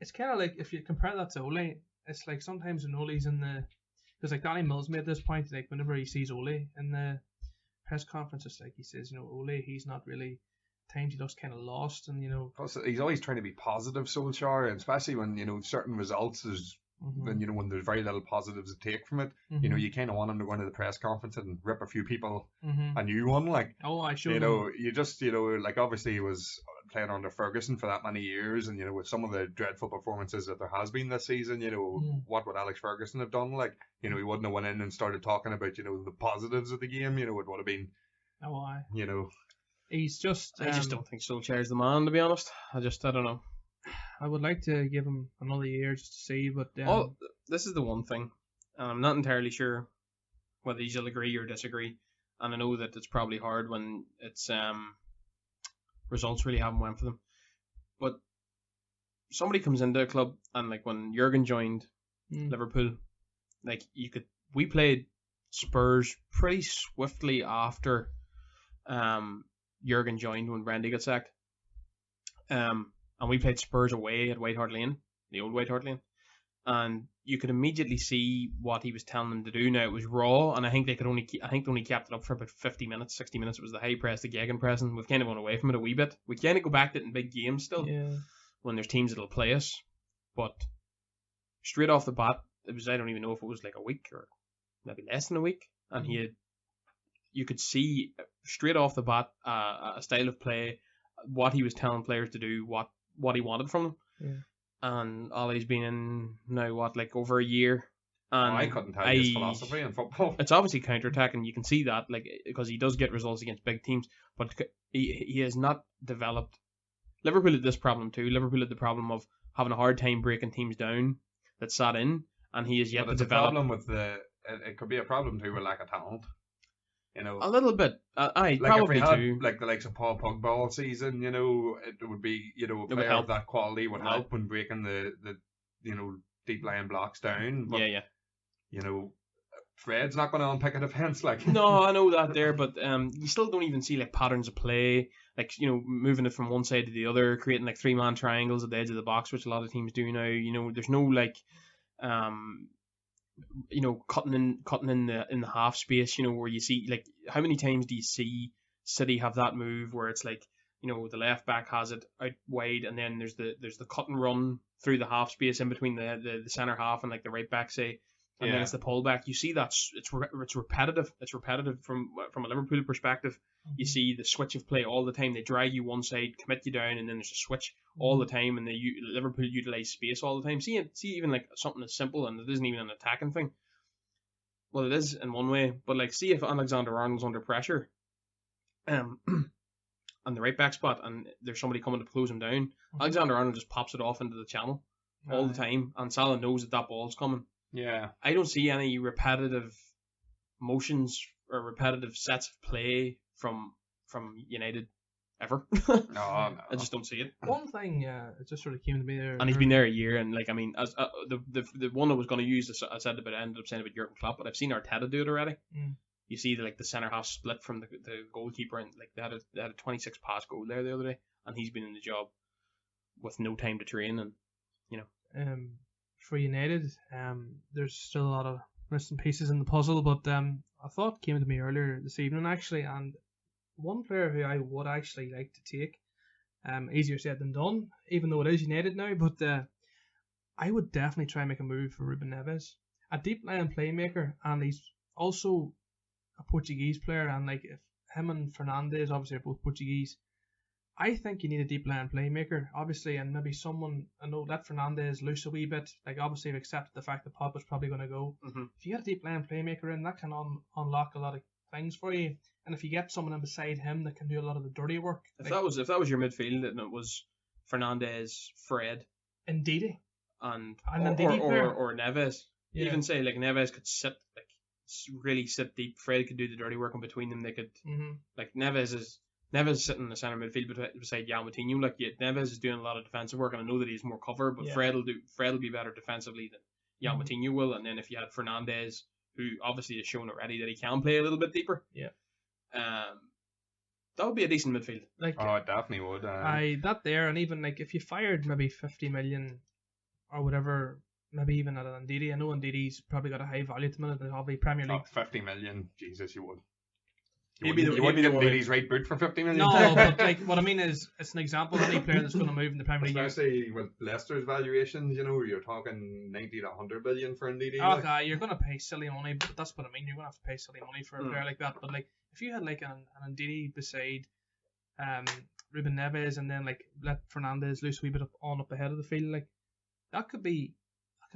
it's kind of like, if you compare that to Ole, it's like sometimes when Ole's because like Danny Mills made this point, like whenever he sees Ole in the press conference, it's like he says, Ole, he's not really, times he looks kind of lost, and Plus, he's always trying to be positive, Solskjaer, and especially when certain results is when there's very little positives to take from it. You kind of want him to go into the press conference and rip a few people a new one, like, I should you just like, obviously he was playing under Ferguson for that many years, and with some of the dreadful performances that there has been this season, what would Alex Ferguson have done? Like, he wouldn't have went in and started talking about the positives of the game. It would have been he's just... I just don't think Solskjaer's the man, to be honest. I don't know. I would like to give him another year just to see, but... this is the one thing. And I'm not entirely sure whether you'll agree or disagree. And I know that it's probably hard when it's results really haven't went for them. But somebody comes into a club, and like when Jurgen joined Liverpool, like we played Spurs pretty swiftly after Jurgen joined, when Brandy got sacked. And we played Spurs away at White Hart Lane, the old White Hart Lane. And you could immediately see what he was telling them to do. Now, it was raw, and I think they only kept it up for about 50 minutes, 60 minutes. It was the high press, the gegenpressing. We've kind of gone away from it a wee bit. We kind of go back to it in big games still, when there's teams that'll play us. But straight off the bat, it was, I don't even know if it was like a week or maybe less than a week, and you could see straight off the bat a style of play, what he was telling players to do, what he wanted from them. And Ollie's been in now over a year, And I couldn't tell you his philosophy in football. It's obviously counter-attack, and you can see that, like, because he does get results against big teams, but he has not developed. Liverpool had this problem too. Liverpool had the problem of having a hard time breaking teams down that sat in, and he has yet to develop. Problem with it could be a problem too with lack of talent. You know, a little bit. Like probably if we had, too. like the likes of Paul Pogba all season, you know, it would be, you know, a player of that quality would help when breaking the you know, deep lying blocks down. But, yeah. You know, Fred's not going to unpick a defence like. No, I know that there, but you still don't even see like patterns of play, like, you know, moving it from one side to the other, creating like 3-man triangles at the edge of the box, which a lot of teams do now. You know, there's no like, you know, cutting in the half space. You know, where you see like how many times do you see City have that move where it's like, you know, the left back has it out wide, and then there's the cut and run through the half space in between the centre half and like the right back, say. And then it's the pullback. You see that it's repetitive. It's repetitive from a Liverpool perspective. Mm-hmm. You see the switch of play all the time. They drag you one side, commit you down, and then there's a switch all the time. And Liverpool utilize space all the time. See even like something as simple, and it isn't even an attacking thing. Well, it is in one way, but like, see if Alexander-Arnold's under pressure, on the right back spot, and there's somebody coming to close him down. Mm-hmm. Alexander-Arnold just pops it off into the channel all the time, and Salah knows that ball's coming. Yeah, I don't see any repetitive motions or repetitive sets of play from United ever. No. I just don't see it. One thing, it just sort of came to me there. And he's been there a year, and like, I mean, as the one I was going to use, I said about, I ended up saying about Jurgen Klopp, but I've seen Arteta do it already. Mm. You see the centre half split from the goalkeeper, and like they had a 26 pass goal there the other day, and he's been in the job with no time to train, and you know. For United, there's still a lot of missing pieces in the puzzle, but a thought came to me earlier this evening actually, and one player who I would actually like to take, easier said than done, even though it is United now, but I would definitely try and make a move for Ruben Neves, a deep lying playmaker, and he's also a Portuguese player, and like if him and Fernandes obviously are both Portuguese, I think you need a deep line playmaker, obviously, and maybe someone, I know, let Fernandes loose a wee bit. Like, obviously, I've accepted the fact that Pogba's probably going to go. Mm-hmm. If you get a deep line playmaker in, that can unlock a lot of things for you. And if you get someone in beside him that can do a lot of the dirty work. If that was your midfield, and it was Fernandes, Fred, Ndidi, and or Neves. Yeah. Even say like Neves could sit, like, really sit deep. Fred could do the dirty work in between them. They could like Neves is sitting in the centre midfield beside Jan Moutinho. Like, Neves is doing a lot of defensive work, and I know that he's more cover, but Fred will be better defensively than Jan Moutinho will. And then if you had Fernandes, who obviously has shown already that he can play a little bit deeper, that would be a decent midfield. Like, oh, it definitely would. That there, and even like if you fired maybe 50 million or whatever, maybe even at Ndidi. I know Ndidi's probably got a high value to minute. It'll be Premier League. 50 million, Jesus, you would. You wouldn't get Ndidi's right boot for 50 million. No, but like what I mean is, it's an example of any player that's going to move in the Premier League. Especially with Leicester's valuations, you know, you're talking 90 to 100 billion for Ndidi. Okay, you're going to pay silly money, but that's what I mean. You're going to have to pay silly money for a player like that. But like, if you had like an Ndidi beside Ruben Neves, and then like let Fernandes loose a wee bit up ahead of the field, like that could be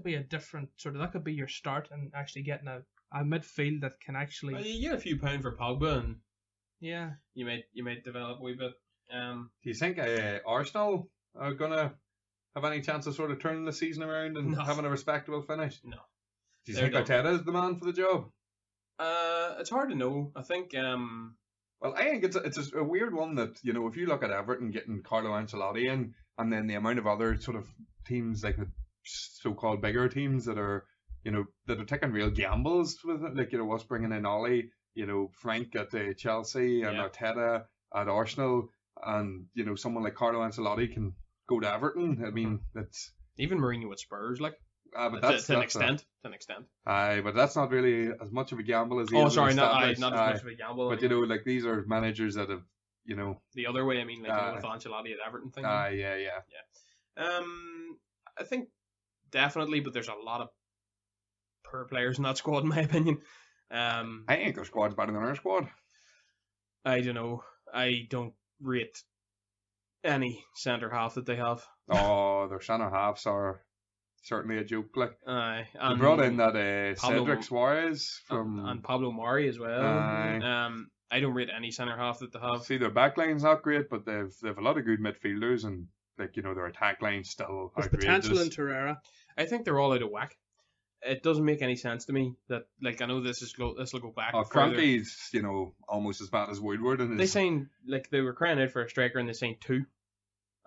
a different sort of, that could be your start and actually getting a midfield that can actually. Well, you get a few pounds for Pogba, and yeah, you might develop a wee bit. Do you think Arsenal are gonna have any chance of sort of turning the season around and having a respectable finish? No. Do you think Arteta is the man for the job? It's hard to know. I think. Well, I think it's a weird one that, you know, if you look at Everton getting Carlo Ancelotti in, and then the amount of other sort of teams, like the so-called bigger teams that are, you know, that are taking real gambles with it, like, you know, us bringing in Ollie, you know, Frank at Chelsea, and Arteta at Arsenal, and, you know, someone like Carlo Ancelotti can go to Everton. I mean, that's even Mourinho at Spurs, like. But that's to an extent. But that's not really as much of a gamble as he is. Not as much of a gamble. But, you know, like, these are managers that have, you know, the other way. I mean, like, with Ancelotti at Everton thing. Yeah. I think definitely, but there's a lot of poor players in that squad, in my opinion. I think their squad's better than our squad. I don't know. I don't rate any centre half that they have. Oh, their centre halves are certainly a joke. Like Aye. they brought in that Pablo- Cedric Suarez from. and Pablo Mari as well. Aye. I don't rate any centre half that they have. See, their backline's not great, but they've a lot of good midfielders, and like their attack line's still There's outrageous. potential in Torreira. I think they're all out of whack. It doesn't make any sense to me that, like, I know this will go back. further. Cronky's, almost as bad as Woodward, and They signed, like, they were crying out for a striker and they signed 2,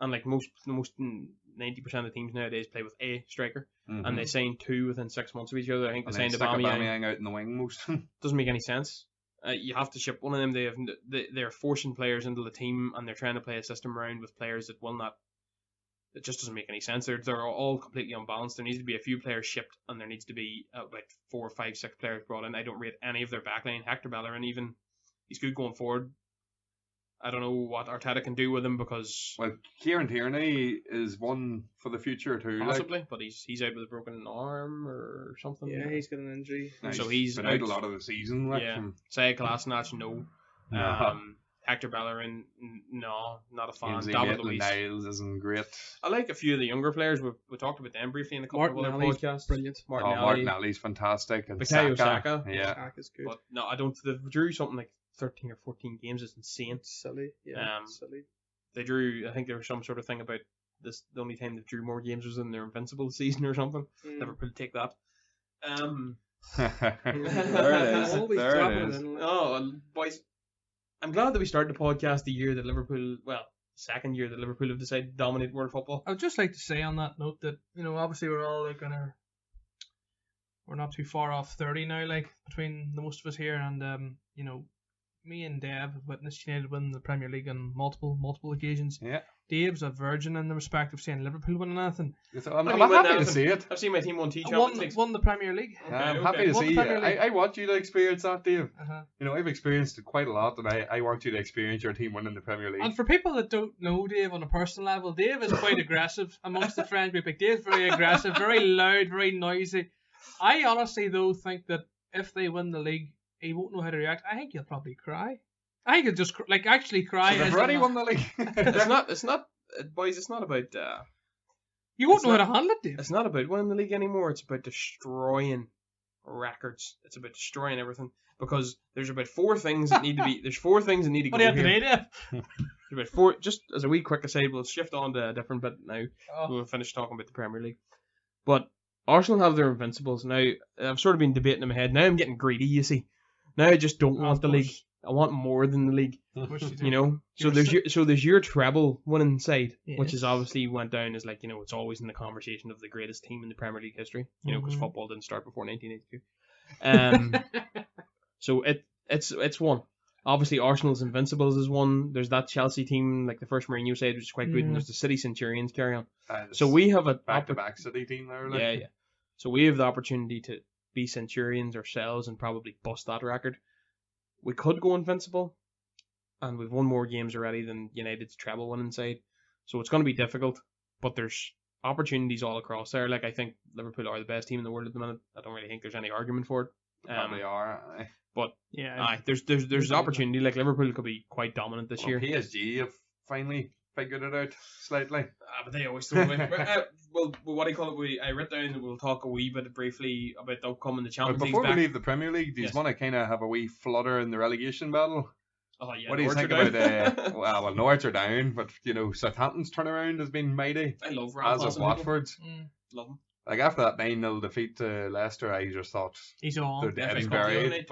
and like most 90% of the teams nowadays play with a striker, and they signed 2 within 6 months of each other. I think they signed Aubameyang out in the wing most. Doesn't make any sense. You have to ship one of them. They're forcing players into the team, and they're trying to play a system around with players that will not. It just doesn't make any sense. They're all completely unbalanced. There needs to be a few players shipped, and there needs to be like 4, 5, 6 players brought in. I don't rate any of their backline. Hector Bellerin, even, he's good going forward. I don't know what Arteta can do with him because. Well, Kieran Tierney is one for the future too. Possibly, but he's out with a broken arm or something. Yeah, he's got an injury. So he's been out a lot of the season. Like, yeah. Sayed Kolasinac, no. Hector Bellerin, no, not a fan. David Luiz Niles isn't great. I like a few of the younger players. We talked about them briefly in a couple of other podcasts. Brilliant. Martinelli's fantastic. And Bukayo Saka. Yeah. Saka's good. But no, I don't. They drew something like 13 or 14 games. It's insane. Silly. Yeah. Silly. They drew. I think there was some sort of thing about this. The only time they drew more games was in their Invincible season or something. Liverpool take that. There it is. There it is. Oh, boys. I'm glad that we started the podcast the year that Liverpool, second year that Liverpool have decided to dominate world football. I would just like to say on that note that, obviously we're all we're not too far off 30 now, like, between the most of us here, and, me and Dave have witnessed United win the Premier League on multiple occasions. Yeah. Dave's a virgin in the respect of saying Liverpool winning anything. I'm happy to see it. I've seen my team won the Premier League. I'm happy to see. I want you to experience that, Dave. Uh-huh. I've experienced it quite a lot, and I want you to experience your team winning the Premier League. And for people that don't know Dave on a personal level, Dave is quite aggressive amongst the friend group. Like, Dave's very aggressive, very loud, very noisy. I honestly, though, think that if they win the league, he won't know how to react. I think he'll probably cry. I think he'll just actually cry. So they've already won the league. It's not, boys. It's not about. You won't know how to handle it, Dave. It's not about winning the league anymore. It's about destroying records. It's about destroying everything, because there's about 4 things that need to be. There's 4 things that need to go. What do you have today, Dave? There's about 4. Just as a wee quick aside, we'll shift on to a different bit now. Oh. We'll finish talking about the Premier League, but Arsenal have their invincibles now. I've sort of been debating in my head. Now I'm getting greedy. You see. Now I just don't want the league. I want more than the league. So there's your treble winning side, which is obviously went down as, like, it's always in the conversation of the greatest team in the Premier League history. Because football didn't start before 1982. So it's one. Obviously Arsenal's Invincibles is one. There's that Chelsea team, like the first Mourinho side, which is quite good, and there's the City Centurions carry on. So we have a back-to-back City team there. Like. Yeah. So we have the opportunity to be Centurions ourselves and probably bust that record. We could go invincible, and we've won more games already than United's treble winning side. So it's going to be difficult, but there's opportunities all across there. Like, I think Liverpool are the best team in the world at the minute. I don't really think there's any argument for it. Probably are. But there's opportunity. Like, Liverpool could be quite dominant this year. PSG have finally figured it out slightly. But they always throw away. Well, what do you call it? I wrote down that we'll talk a wee bit briefly about the upcoming Champions League. Before we leave the Premier League, do you want to kind of have a wee flutter in the relegation battle? Oh yeah. What do you think about? Well, Norwich are down, but Southampton's turnaround has been mighty. I love as of Watford's. Love them. Like, after that 9-0 defeat to Leicester, I just thought he's on. They're dead and buried.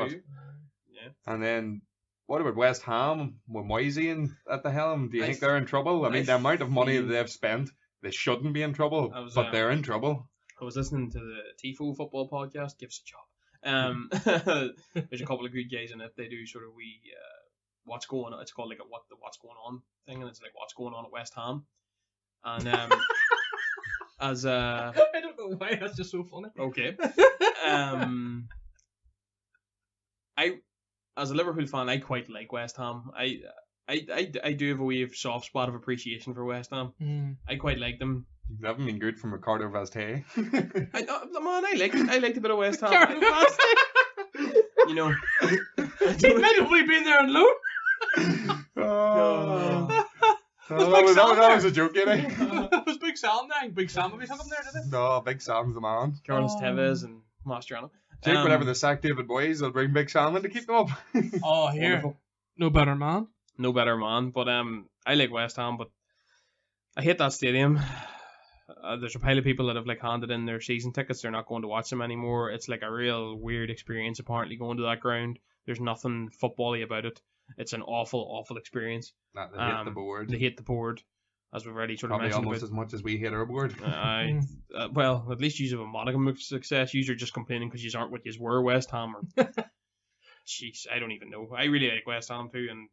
And then, what about West Ham with Moisey at the helm? Do you think they're in trouble? I mean, the amount of money that they've spent, they shouldn't be in trouble, but they're in trouble. I was listening to the Tifo football podcast. Give us a job. There's a couple of good guys in it. They do sort of what's going on. It's called like a what's going on thing, and it's like what's going on at West Ham. And I don't know why, that's just so funny. Okay. As a Liverpool fan, I quite like West Ham. I do have a wee soft spot of appreciation for West Ham. I quite like them. You haven't been good from Ricardo Vazte. I liked a bit of West Ham. He might have only been there on loan. That was a joke, That was big Sam there. Big Sam will be hooking there, did No, Big Sam's the man. Carlos Tevez and Mastriano. Jake, whenever they sack David Moyes, they'll bring Big Sam in to keep them up. Oh, here. Wonderful. No better man. No better man. But I like West Ham, but I hate that stadium. There's a pile of people that have like handed in their season tickets. They're not going to watch them anymore. It's like a real weird experience apparently going to that ground. There's nothing football-y about it. It's an awful, awful experience. They hate the board. They hate the board, as we've already sort of Probably mentioned. Almost as much as we hate our board. Well, at least you have a modicum of success. You're just complaining because you aren't what you were, West Ham. Jeez, I don't even know. I really like West Ham too, and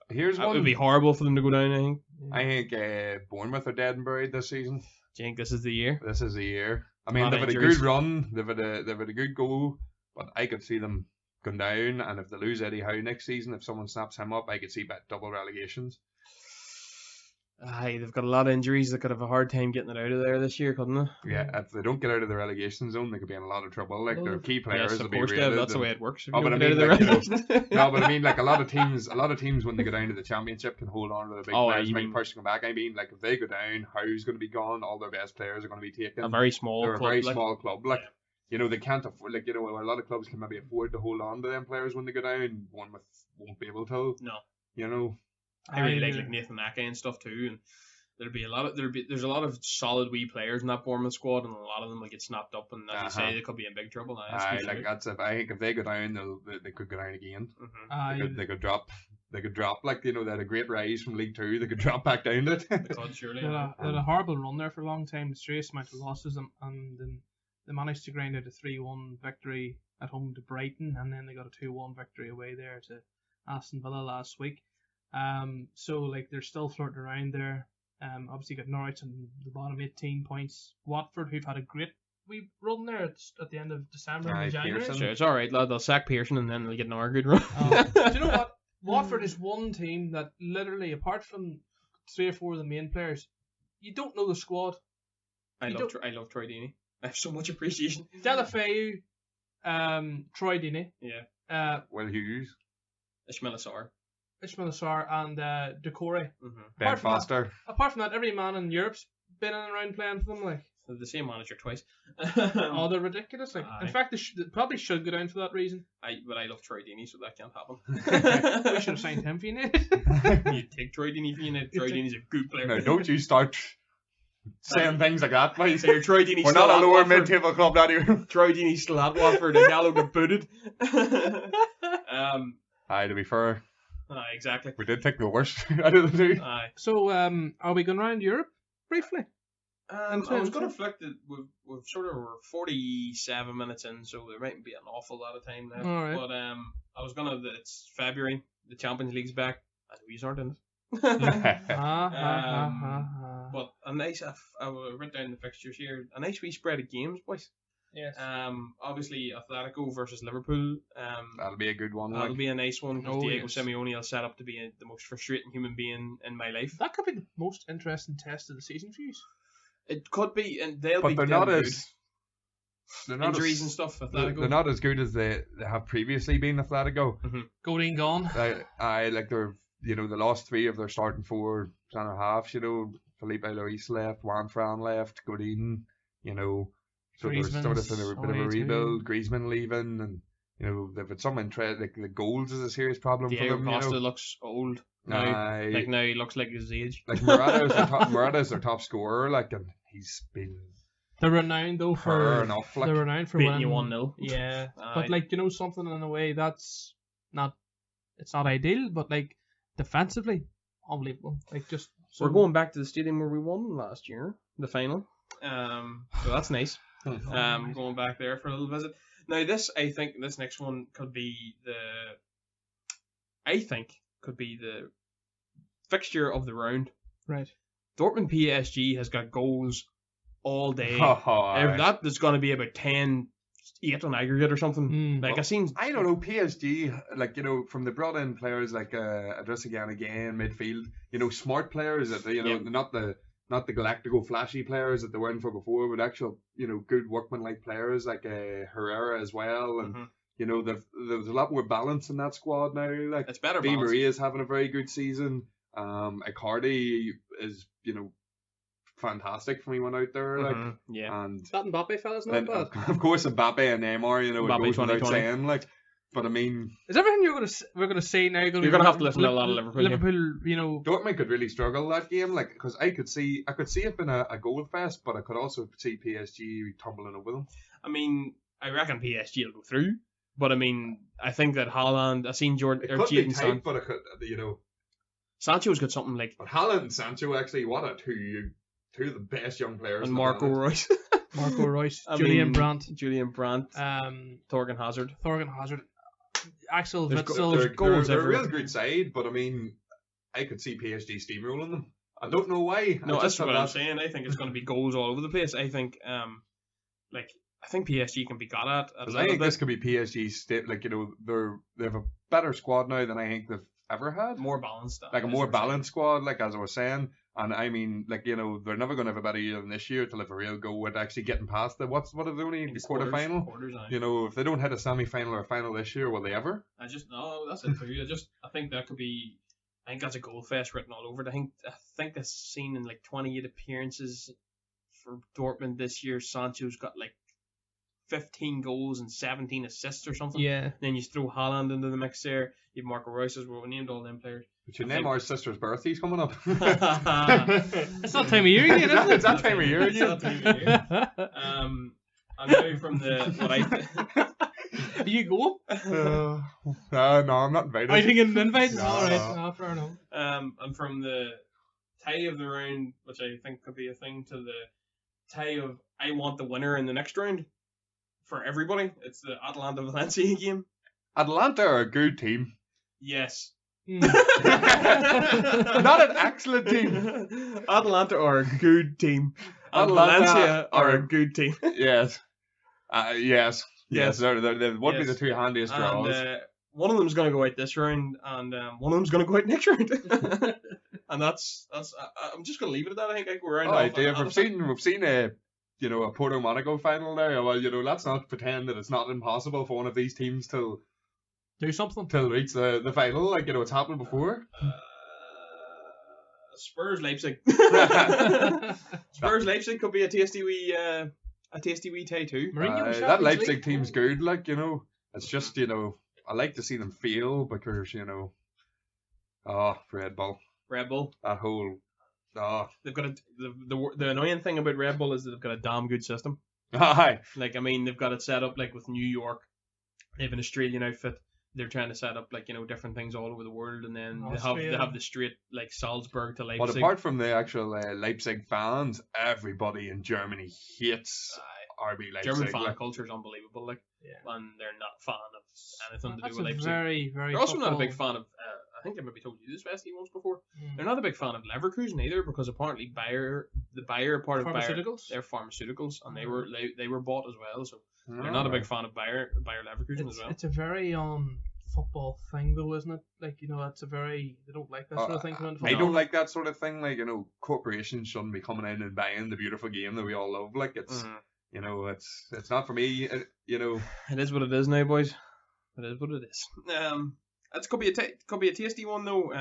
here's one. It would be horrible for them to go down, I think. Bournemouth are dead and buried this season. Do you think this is the year? This is the year. I mean, they've had a good run. They've had a good goal, but I could see them going down. And if they lose Eddie Howe next season, if someone snaps him up, I could see double relegations. Aye, they've got a lot of injuries. They could have a hard time getting it out of there this year, couldn't they? Yeah, if they don't get out of the relegation zone, they could be in a lot of trouble. Like their key players will be rated. That's the way it works. But I mean, like a lot of teams when they go down to the championship can hold on to the big players. Make person come back. I mean, like if they go down, Howe's going to be gone. All their best players are going to be taken. They're a very small club. Like they can't afford. Like a lot of clubs can maybe afford to hold on to them players when they go down. One won't be able to. No. I really like Nathan Ake and stuff too, and there's a lot of solid wee players in that Bournemouth squad, and a lot of them will get snapped up, and as you say, they could be in big trouble now. I think if they go down, they could go down again. Mm-hmm. They could drop. They had a great rise from League Two. They could drop back down to it. They could surely. They had a horrible run there for a long time. The straight amount of losses, and then they managed to grind out a 3-1 victory at home to Brighton, and then they got a 2-1 victory away there to Aston Villa last week. So like they're still flirting around there. Obviously got Norwich on the bottom, 18 points. Watford, who've had a great wee run there at the end of December and January. Sure, it's alright, lad. They'll sack Pearson and then they'll get another good run. Do you know what? Watford is one team that literally, apart from 3 or 4 of the main players, you don't know the squad. I love Troy Deeney. I have so much appreciation. Delafeu, Troy Deeney. Yeah. Will Hughes. Ismail Assar and Decore. Mm-hmm. Ben Foster. Apart from that, every man in Europe's been in and around playing for them. Like the same manager twice. They're ridiculous. Like, in fact, they probably should go down for that reason. But I love Troy Deeney, so that can't happen. We should have signed him for United. You take Troy Deeney for United. Troy Deeney's a good player. No, don't you start saying things like that, mate. So Troy Deeney's We're not a lower mid-table club down here. Troy Deeney's still at Watford and Gallo got booted. To be fair. Exactly. We did take the worst out of the two. So, are we going around Europe briefly? I was going to flick that we've sort of we're 47 minutes in, so there mightn't be an awful lot of time left. Right. But I was going to. It's February. The Champions League's back. I know you aren't in it. But a nice. I wrote down the fixtures here. A nice wee spread of games, boys. Yes. Obviously Atletico versus Liverpool. That'll be a good one. That'll be a nice one because Diego Simeone will set up to be the most frustrating human being in my life. That could be the most interesting test of the season for you. It could be, and they're not good. They're not injuries and stuff. Atletico. They're not as good as they have previously been. Atletico. Mm-hmm. Godin gone. They're they lost 3 of their starting 4 centre halves. Felipe Luis left, Juan Fran left, Godin. So they're sort of in a bit of a rebuild. Griezmann leaving, and they've had some interest. Like the goals is a serious problem for them. Diego Costa looks old. Now he looks like his age. Like Morata's their top scorer. Like, and he's been. They're renowned though for. They're renowned for beating you 1-0. Yeah, but something in a way that's not. It's not ideal, but like defensively, unbelievable. Like just. We're going back to the stadium where we won last year, the final. So that's nice. Going back there for a little visit. Now I think this next one could be the fixture of the round. Right. Dortmund PSG has got goals all day. That is going to be about 10-8 on aggregate or something. I don't know, PSG, from the brought in players like Adrissa again, midfield, smart players that not the Galactico flashy players that they were in for before, but actual, good workman-like players like Herrera as well. And, there's a lot more balance in that squad now. Like, it's better. Di Maria is having a very good season. Icardi is, fantastic when he went out there. Like, yeah. And that Mbappe fella's not bad. Of course, Mbappe and Neymar, you know, it goes without saying. Like, but I mean, is everything we're gonna say now? You're gonna have to listen to a lot of Liverpool. Liverpool, you know, Dortmund could really struggle that game, like, because I could see it being a goal fest, but I could also see PSG tumbling over them. I mean, I reckon PSG will go through, but I mean, I think that Haaland, I've seen Jordan or Jadon Sancho, but it could, you know, Sancho's got something like. But Haaland and Sancho, actually, what are two of the best young players. And Marco Reus. Julian Brandt, Thorgan Hazard. Axel Witsel. They're a real good side, but I mean, I could see PSG steamrolling them. I don't know why. No, that's what I'm saying. I think it's going to be goals all over the place. I think, I think PSG can be got at. I think this could be PSG's like, you know, they have a better squad now than I think they've ever had. More balanced. Like a more balanced squad, like as I was saying. And I mean, like, you know, they're never going to have a better year than this year to have a real go at actually getting past the what are they only the quarterfinal? You know, if they don't hit a semi-final or a final this year, will they ever? That's it for you. I think that could be. I think that's a goal fest written all over it. I think that's seen in like 28 appearances for Dortmund this year. Sancho's got like 15 goals and 17 assists or something. Yeah. Then you throw Haaland into the mix there. You have Marco Reus as well. We named all them players. But your Neymar's sister's birthday's coming up. It's that time of year again, isn't it? It's that time of year again. I'm going from the Are you going? No, I'm not invited. Are you thinking invited? No. Alright, no, fair enough. I'm from the tie of the round, which I think could be a thing, to the tie of I want the winner in the next round for everybody. It's the Atalanta Valencia game. Atalanta are a good team. Yes. Not an excellent team. Atalanta are a good team. And Valencia are a good team. Yes. Yes. They would be the two handiest draws. One of them's going to go out this round, and one of them's going to go out next round. And that's. I'm just going to leave it at that. I think we're around. Alright, Dave. We've seen a Porto Monaco final there. Well, you know, let's not pretend that it's not impossible for one of these teams to do something till reach the final. Like, you know, it's happened before. Spurs Leipzig. Spurs Leipzig could be a tasty wee tie too. That Leipzig team's good. Like, you know, it's just, you know, I like to see them fail because, you know, Red Bull. That whole. They've got the annoying thing about Red Bull is that they've got a damn good system. Aye. Like, I mean, they've got it set up like with New York. They have an Australian outfit. They're trying to set up, like, you know, different things all over the world, and then they have the straight, like, Salzburg to Leipzig. But apart from the actual Leipzig fans, everybody in Germany hates RB Leipzig. German fan culture is unbelievable, like, and they're not a fan of anything to do with Leipzig. Very, very. They're also not a big fan of. I think I maybe told you this, Wesley, once before. They're not a big fan of Leverkusen either, because apparently the Bayer part of Bayer, they're pharmaceuticals, and they were bought as well, so. They're not a big fan of Bayer Leverkusen as well. It's a very football thing though, isn't it? Like, you know, they don't like that sort of thing. I don't like that sort of thing. Like, you know, corporations shouldn't be coming in and buying the beautiful game that we all love. Like, it's you know, it's not for me. You know, it is what it is now, boys. It is what it is. It could be a tasty one though.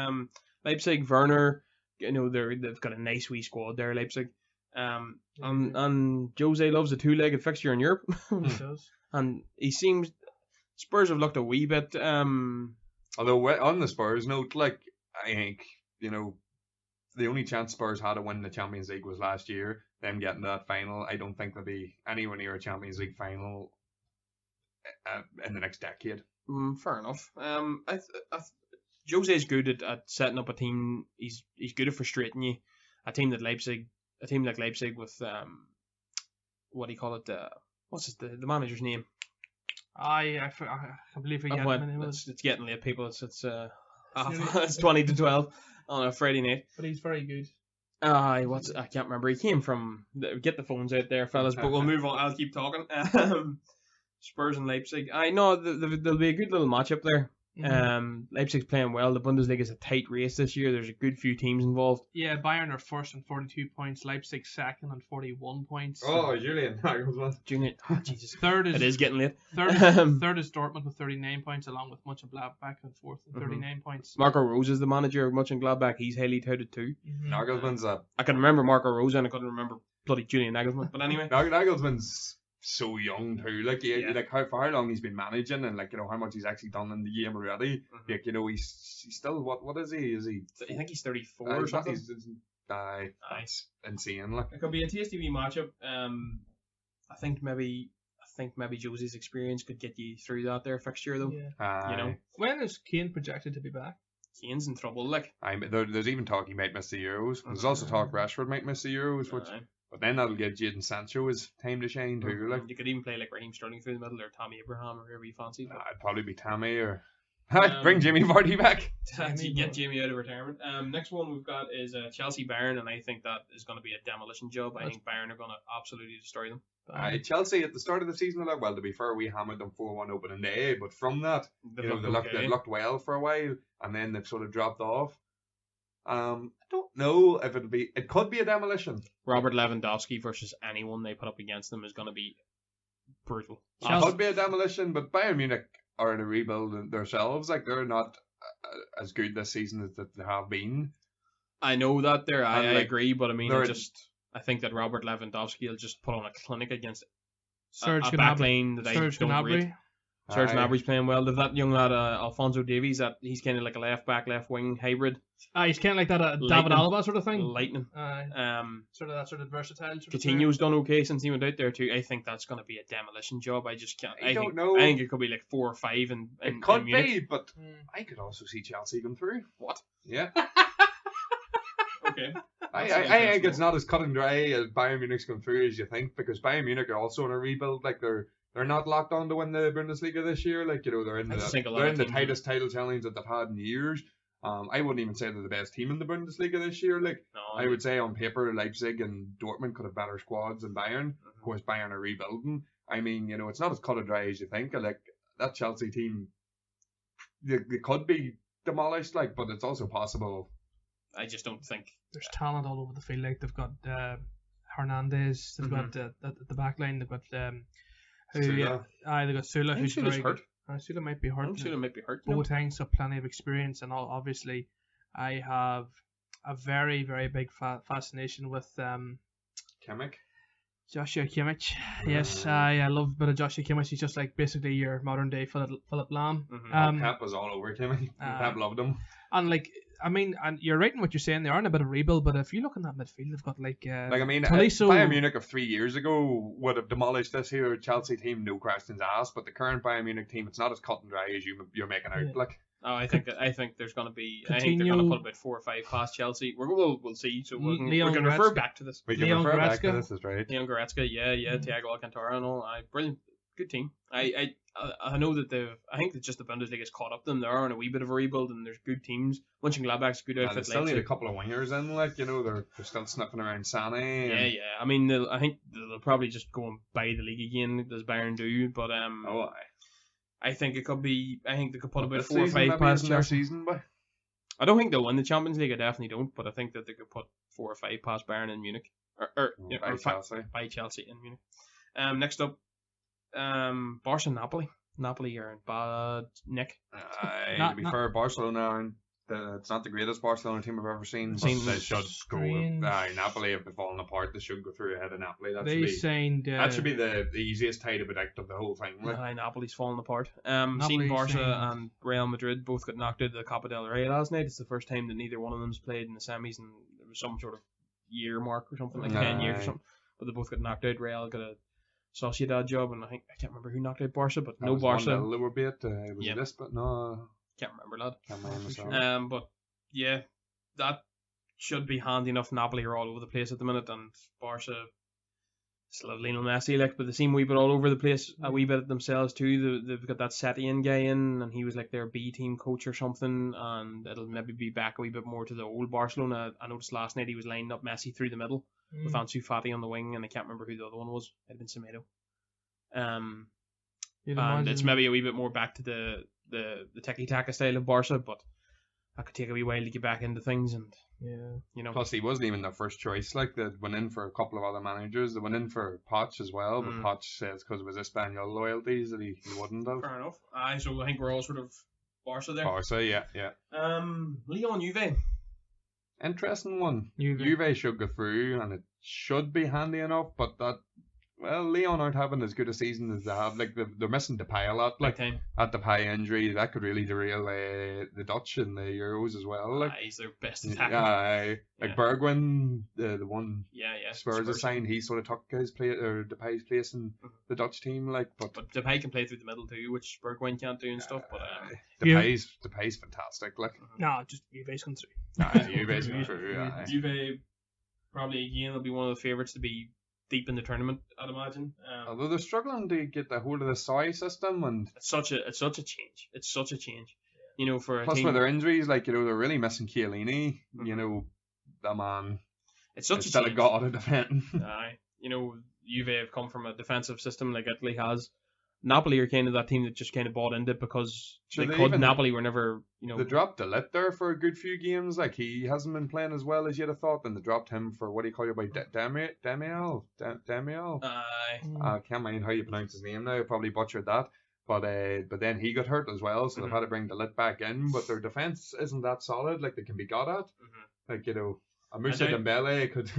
Leipzig, Werner, you know, they've got a nice wee squad there, Leipzig. And Jose loves a two-legged fixture in Europe. He does. And he seems Spurs have looked a wee bit. Although on the Spurs note, like, I think, you know, the only chance Spurs had to win the Champions League was last year. Them getting to that final, I don't think they'll be anywhere near a Champions League final in the next decade. Fair enough. Jose's good at setting up a team. He's good at frustrating you. A team like Leipzig with what do you call it? What's the manager's name? I believe it's getting late, people. It's 20-12 on a Friday night. But he's very good. I can't remember. He came from. Get the phones out there, fellas. But we'll move on. I'll keep talking. Spurs and Leipzig. I know there'll be a good little matchup there. Leipzig's playing well. The Bundesliga is a tight race this year. There's a good few teams involved. Yeah, Bayern are first on 42 points. Leipzig second on 41 points. Oh, Julian Nagelsmann. Julian, oh Jesus. Third is It is getting late. Third is Dortmund with 39 points, along with Mönchengladbach and fourth with 39 points. Marco Rose is the manager of Mönchengladbach. He's highly touted too. Nagelsmann's I can remember Marco Rose and I couldn't remember bloody Julian Nagelsmann. But anyway, Nagelsmann's so young too. Like, for how long he's been managing, and how much he's actually done in the game already. He's still what is he? I think he's 34 or something. That's insane. Like, it could be a tasty wee matchup. I think maybe Josie's experience could get you through that there fixture though. Yeah. When is Kane projected to be back? Kane's in trouble. Like, there's even talk he might miss the Euros. There's also talk Rashford might miss the Euros, but then that'll give Jadon Sancho his time to shine too. Like, you could even play like Raheem Sterling through the middle, or Tammy Abraham, or whoever you fancy. I'd probably be Tammy, or bring Jimmy Vardy back. Get Jamie out of retirement. Next one we've got is Chelsea Bayern, and I think that is going to be a demolition job. I think Bayern are going to absolutely destroy them. Chelsea at the start of the season, well, to be fair, we hammered them 4-1 opening day, but from that, they looked well for a while, and then they've sort of dropped off. I don't know if it could be a demolition. Robert Lewandowski versus anyone they put up against them is going to be brutal. It could be a demolition, but Bayern Munich are in a rebuild themselves. Like, they're not as good this season as they have been. I know that I agree, but I mean, I think that Robert Lewandowski will just put on a clinic against a backline that I don't rate. Serge Gnabry's playing well. There's that young lad, Alphonso Davies, that he's kind of like a left back, left wing hybrid. He's kind of like that David Alaba sort of thing. Lightning. Sort of versatile. Coutinho's done okay since he went out there too. I think that's going to be a demolition job. I just can't. I don't know. I think it could be like 4 or 5 and it could be, but I could also see Chelsea going through. What? Yeah. Okay. I think it's not as cut and dry as Bayern Munich's going through as you think, because Bayern Munich are also in a rebuild. Like, they're not locked on to win the Bundesliga this year. Like, they're in the tightest title challenge that they've had in years. I wouldn't even say they're the best team in the Bundesliga this year. Like, I would say on paper, Leipzig and Dortmund could have better squads than Bayern. Of course, Bayern are rebuilding. I mean, it's not as cut and dry as you think. Like, that Chelsea team, they could be demolished, like, but it's also possible. I just don't think there's talent all over the field. Like, they've got Hernandez, they've got the back line, they've got Sula. They've got Sula, who's very hurt. Sula might be hurt. Sula might be hurt. Boateng's got plenty of experience, and obviously, I have a very, very big fascination with Kimmich. Joshua Kimmich. Yes, I love a bit of Joshua Kimmich. He's just like basically your modern day Philip Lahm. Pep was all over Kimmich. Pep loved him. And like, I mean, and you're right in what you're saying. They are in a bit of rebuild, but if you look in that midfield, they've got Bayern Munich of 3 years ago would have demolished this here Chelsea team, no questions asked. But the current Bayern Munich team, it's not as cut and dry as you're making out. Like, I think there's going to be. I think they're going to put about 4 or 5 past Chelsea. We'll see. So we're going to refer back to this. We can refer back to this. That's right. Leon Goretzka, Thiago Alcantara and all. Brilliant, good team. I know that I think that just the Bundesliga's caught up to them. They are in a wee bit of a rebuild, and there's good teams. Mönchengladbach's a good outfit. They still need a couple of wingers in, like, they're still sniffing around Sané. Yeah. I mean, I think they'll probably just go and buy the league again, as Bayern do. But I think it could be. I think they could put about 4 or 5 past their season. But I don't think they'll win the Champions League. I definitely don't. But I think that they could put 4 or 5 past Bayern in Munich, or by Chelsea in Munich. Next up. Barca Napoli. Napoli are in bad nick. To be fair, Barcelona it's not the greatest Barcelona team I've ever seen. They should go. Napoli have been falling apart. They should go through ahead of Napoli. That should be the easiest tie to predict of the whole thing. Like. Napoli's falling apart. Seen Barca and Real Madrid both got knocked out of the Copa del Rey last night. It's the first time that neither one of them's played in the semis, and there was some sort of year mark or something, like 10 years or something. But they both got knocked out. Real got a Sociedad job, and I can't remember who knocked out Barca, but no Barca. It was this, but no. Can't remember, lad. But yeah, that should be handy enough. Napoli are all over the place at the minute, and Barca still have Lionel Messi, but they seem a wee bit all over the place, a wee bit themselves too. They've got that Setien guy in, and he was like their B team coach or something, and it'll maybe be back a wee bit more to the old Barcelona. I noticed last night he was lining up Messi through the middle with Ansu Fati on the wing, and I can't remember who the other one was. It had been Semedo. And it's maybe a wee bit more back to the the tiki-taka style of Barca, but that could take a wee while to get back into things, and Plus, he wasn't even their first choice. Like, they went in for a couple of other managers. They went in for Poch as well, but Poch says because of his Espanyol loyalties that he wouldn't have. Fair enough. So I think we're all sort of Barca there. Barca, yeah. Leon Juve. Interesting one. Juve should go through, and it should be handy enough, but Leon aren't having as good a season as they have. Like, they're missing Depay a lot. Like, that Depay injury, that could really derail the Dutch in the Euros as well. Like, he's their best attacker. Like Bergwijn, the one Spurs have signed, he sort of took his Depay's place in the Dutch team. Like, but Depay can play through the middle too, which Bergwijn can't do and stuff. But Depay's fantastic. Like, no, just Juve's going through. Juve's going through. Juve probably again will be one of the favourites to be deep in the tournament, I'd imagine. Although they're struggling to get the hold of the soy system, and it's such a change. It's such a change. You know, for a plus team, with their injuries, like, you know, they're really missing Chiellini. You know, the man. It's such instead a of God of defending. You know, Juve have come from a defensive system like Italy has. Napoli are kind of that team that just kind of bought into it because Napoli were never, you know. They dropped De Ligt there for a good few games. Like, he hasn't been playing as well as you'd have thought. And they dropped him for, what do you call it, by Demial? I can't mind how you pronounce his name now. I probably butchered that. But then he got hurt as well, so they've had to bring De Ligt back in. But their defence isn't that solid. Like, they can be got at. Like, you know, Moussa Dembele could...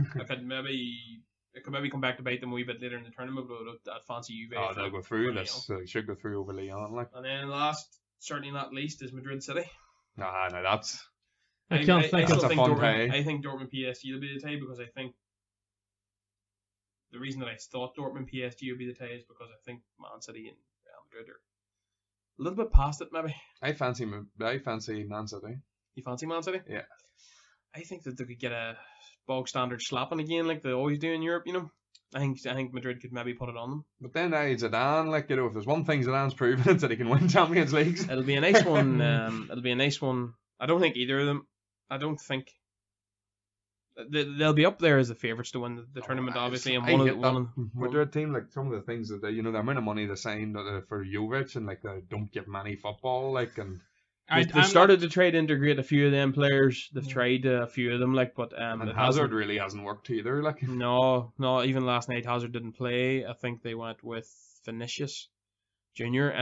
It could maybe come back to bite them a wee bit later in the tournament, but I'd fancy Juve. They'll go through this. They should go through over Leon. Like. And then last, certainly not least, is Madrid City. No, that's... I think Dortmund PSG will be the tie, because I think the reason that I thought Dortmund PSG would be the tie is because I think Man City and Real Madrid are a little bit past it, maybe. I fancy Man City. You fancy Man City? Yeah. I think that they could get a bog standard slapping again, like they always do in Europe. You know, I think Madrid could maybe put it on them. But then Zidane, like, you know, if there's one thing Zidane's proven, it's that he can win Champions Leagues. It'll be a nice one. It'll be a nice one. I don't think either of them. I don't think they'll be up there as the favourites to win the tournament, obviously. And one Madrid team, like, some of the things that the amount of money they signed for Jovic, and like they don't give them any football, like, and. They've started to try to integrate a few of them players. They've tried a few of them, like, but and Hazard really hasn't worked either, like. No. Even last night Hazard didn't play. I think they went with Vinicius Junior.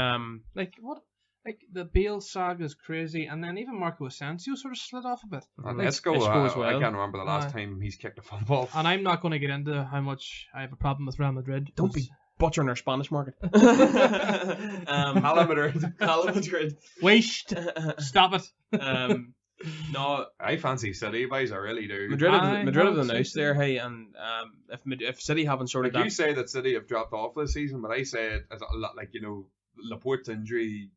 Like what? Like the Bale saga is crazy, and then even Marco Asensio sort of slid off a bit. And Isco as well. I can't remember the last time he's kicked a football. And I'm not going to get into how much I have a problem with Real Madrid. Don't be butchering our Spanish market. Hala Madrid. Waste. Stop it. No, I fancy City, boys. I really do. Madrid have the nice there, hey, and if City haven't sorted that. You say that City have dropped off this season, but I say it as a lot, like, you know, Laporte's injury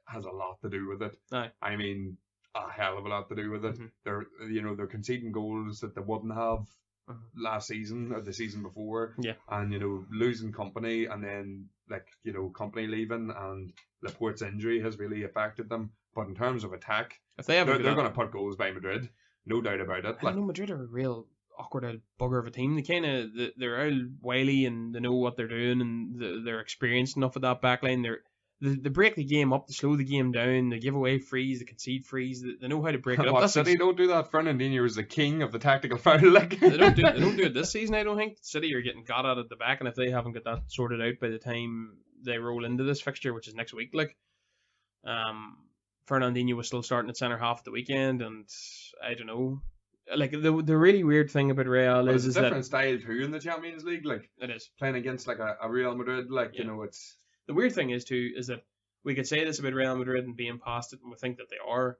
has a lot to do with it. Aye. I mean, a hell of a lot to do with it. They're conceding goals that they wouldn't have last season or the season before. Yeah. And, you know, losing Company, and then, like, you know, Company leaving, and Laporte's injury has really affected them. But in terms of attack, if they're going to put goals by Madrid, no doubt about it. I know Madrid are a real awkward old bugger of a team. They they're all wily, and they know what they're doing, and they're experienced enough with that backline. They break the game up, they slow the game down, they give away frees, they concede frees. They know how to break it up. City don't do that. Fernandinho is the king of the tactical foul. Like. They don't do it this season, I don't think. City are getting got at the back, and if they haven't got that sorted out by the time they roll into this fixture, which is next week, like, Fernandinho was still starting at centre half at the weekend, and I don't know. Like, the really weird thing about Real is it's a different style too in the Champions League. Like, it is playing against like a Real Madrid. Like, you know, it's. The weird thing is that we could say this about Real Madrid and being past it, and we think that they are.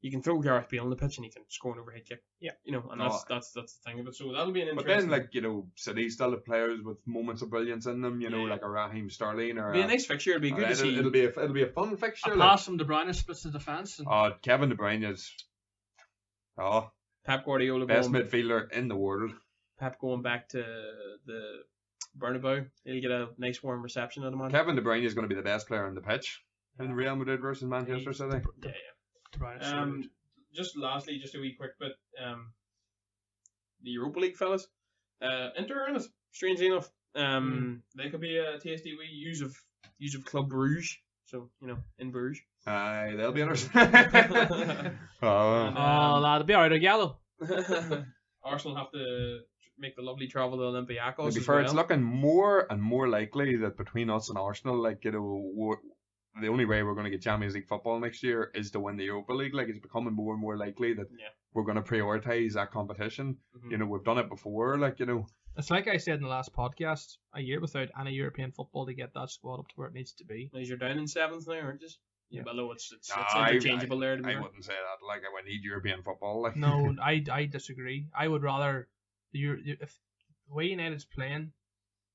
You can throw Gareth Bale on the pitch and he can score an overhead kick. Yeah. You know, and that's the thing of it. So that'll be an interesting. But then, like, you know, City still have players with moments of brilliance in them. You know, like a Raheem Sterling or. It'll be a nice fixture. It'll be good to see. It'll be a fun fixture. A pass from De Bruyne splits the defence. Kevin De Bruyne is. Pep Guardiola, best midfielder in the world. Pep going back to the Bernabeu, he'll get a nice warm reception at the moment. Kevin De Bruyne is going to be the best player on the pitch in Real Madrid versus Manchester City. Yeah. Just lastly, just a wee quick bit. The Europa League fellas, Inter are in it. Strangely enough, they could be a tasty wee use of Club Bruges. So, you know, in Bruges. Aye, they'll be ours. That'll be alright, a yellow. Arsenal have to make the lovely travel to Olympiacos. To be fair, it's looking more and more likely that between us and Arsenal, like, you know, the only way we're going to get Champions League football next year is to win the Europa League. Like, it's becoming more and more likely that we're going to prioritise that competition. Mm-hmm. You know, we've done it before, like, you know. It's like I said in the last podcast, a year without any European football to get that squad up to where it needs to be. You're down in 7th now, aren't you? Yeah, although it's interchangeable there. I wouldn't say that. Like, I need European football. Like. No, I disagree. I would rather if the way United's playing,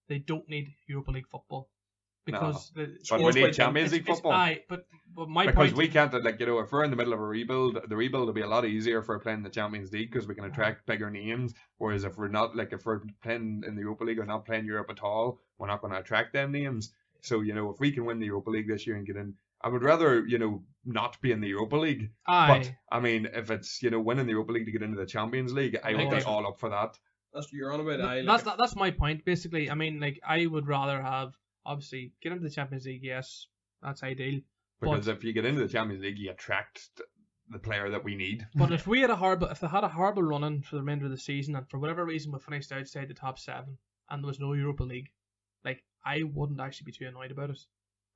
they don't need Europa League football because but we need Champions League football. But my because point, we can't, like, you know, if we're in the middle of a rebuild, the rebuild will be a lot easier for playing the Champions League because we can attract bigger names. Whereas if we're not, like, if we're playing in the Europa League or not playing Europe at all, we're not going to attract them names. So, you know, if we can win the Europa League this year and get in, I would rather, you know, not be in the Europa League. But I mean, if it's, you know, winning the Europa League to get into the Champions League, I would be all up for that. That's what you're on about. That's my point, basically. I mean, like, I would rather have, obviously, get into the Champions League. Yes, that's ideal. Because if you get into the Champions League, you attract the player that we need. But if they had a horrible run-in for the remainder of the season, and for whatever reason we finished outside the top 7, and there was no Europa League, like, I wouldn't actually be too annoyed about it.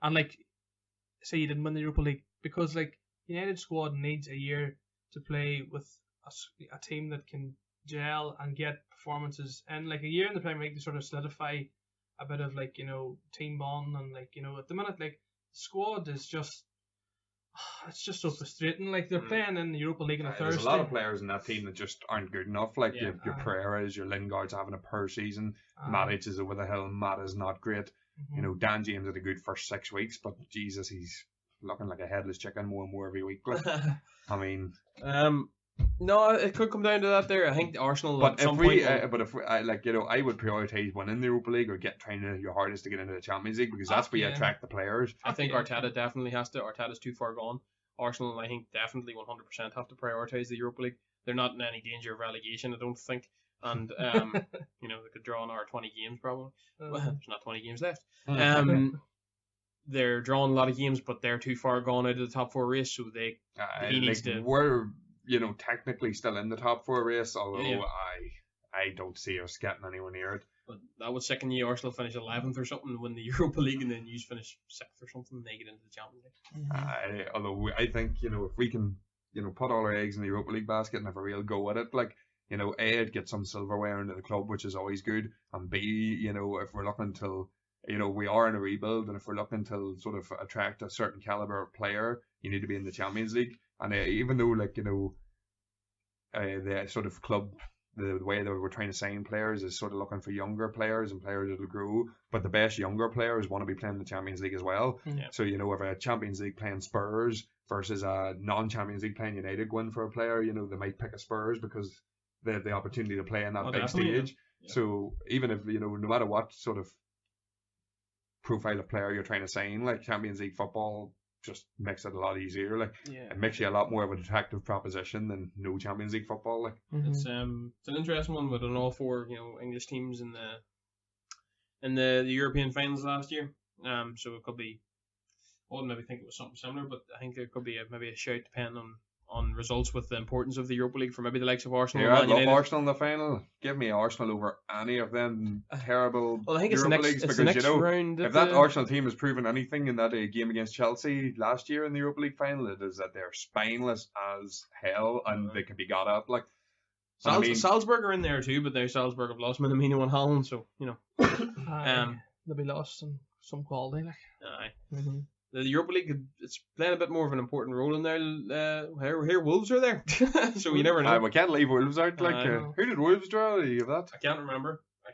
And, like, say you didn't win the Europa League, because, like, United squad needs a year to play with a team that can gel and get performances, and, like, a year in the Premier League to sort of solidify a bit of, like, you know, team bond. And, like, you know, at the minute, like, squad is just, it's just so frustrating. Like, they're playing in the Europa League on a Thursday. There's a lot of players in that team that just aren't good enough. Like, your Pereiras, your Lingard's having a poor season. Matic is over the hill. Matt is not great. Mm-hmm. You know, Dan James had a good first 6 weeks, but Jesus, he's looking like a headless chicken more and more every week. Like, I mean, no, it could come down to that there. I think Arsenal. But if we, like, you know, I would prioritise winning the Europa League or trying your hardest to get into the Champions League because that's where you attract the players. I think Arteta definitely has to. Arteta's too far gone. Arsenal, I think, definitely 100% have to prioritise the Europa League. They're not in any danger of relegation, I don't think. And you know, they could draw another 20 games probably. Well, there's not 20 games left. They're drawing a lot of games, but they're too far gone out of the top 4 race, so he needs to. We're, you know, technically still in the top 4 race, although I don't see us getting anywhere near it. But that would sicken you. Arsenal finish 11th or something, win the Europa League, and then you finish 6th or something, and they get into the Champions League. Although I think, you know, if we can, you know, put all our eggs in the Europa League basket and have a real go at it, like, you know, A, get some silverware into the club, which is always good, and B, you know, if we're looking to, you know, we are in a rebuild, and if we're looking to sort of attract a certain caliber of player, you need to be in the Champions League. And even though, like, you know, the sort of club, the way that we're trying to sign players is sort of looking for younger players and players that will grow, but the best younger players want to be playing the Champions League as well. Yeah. So, you know, if a Champions League playing Spurs versus a non-Champions League playing United going for a player, you know, they might pick a Spurs because they have the opportunity to play in that big stage. Yeah. So even if, you know, no matter what sort of profile of player you're trying to sign, like, Champions League football just makes it a lot easier. Like, it makes you a lot more of an attractive proposition than no Champions League football. Like, it's an interesting one with all 4, you know, English teams in the European finals last year. So it could be. I wouldn't maybe think it was something similar, but I think it could be maybe a shout depending on results with the importance of the Europa League for maybe the likes of Arsenal. Yeah, I love Arsenal in the final. Give me Arsenal over any of them terrible Europa Leagues, because, you know, if that Arsenal team has proven anything in that game against Chelsea last year in the Europa League final, it is that they're spineless as hell and they can be got at. Like, Salzburg are in there too, but Salzburg have lost Minamino and Holland, so, you know, they'll be lost in some quality. Like. Aye. Mm-hmm. The Europa League, it's playing a bit more of an important role in there. Here Wolves are there, so you never know. We can't leave Wolves out. Like, who did Wolves draw? Do you have that? I can't remember. I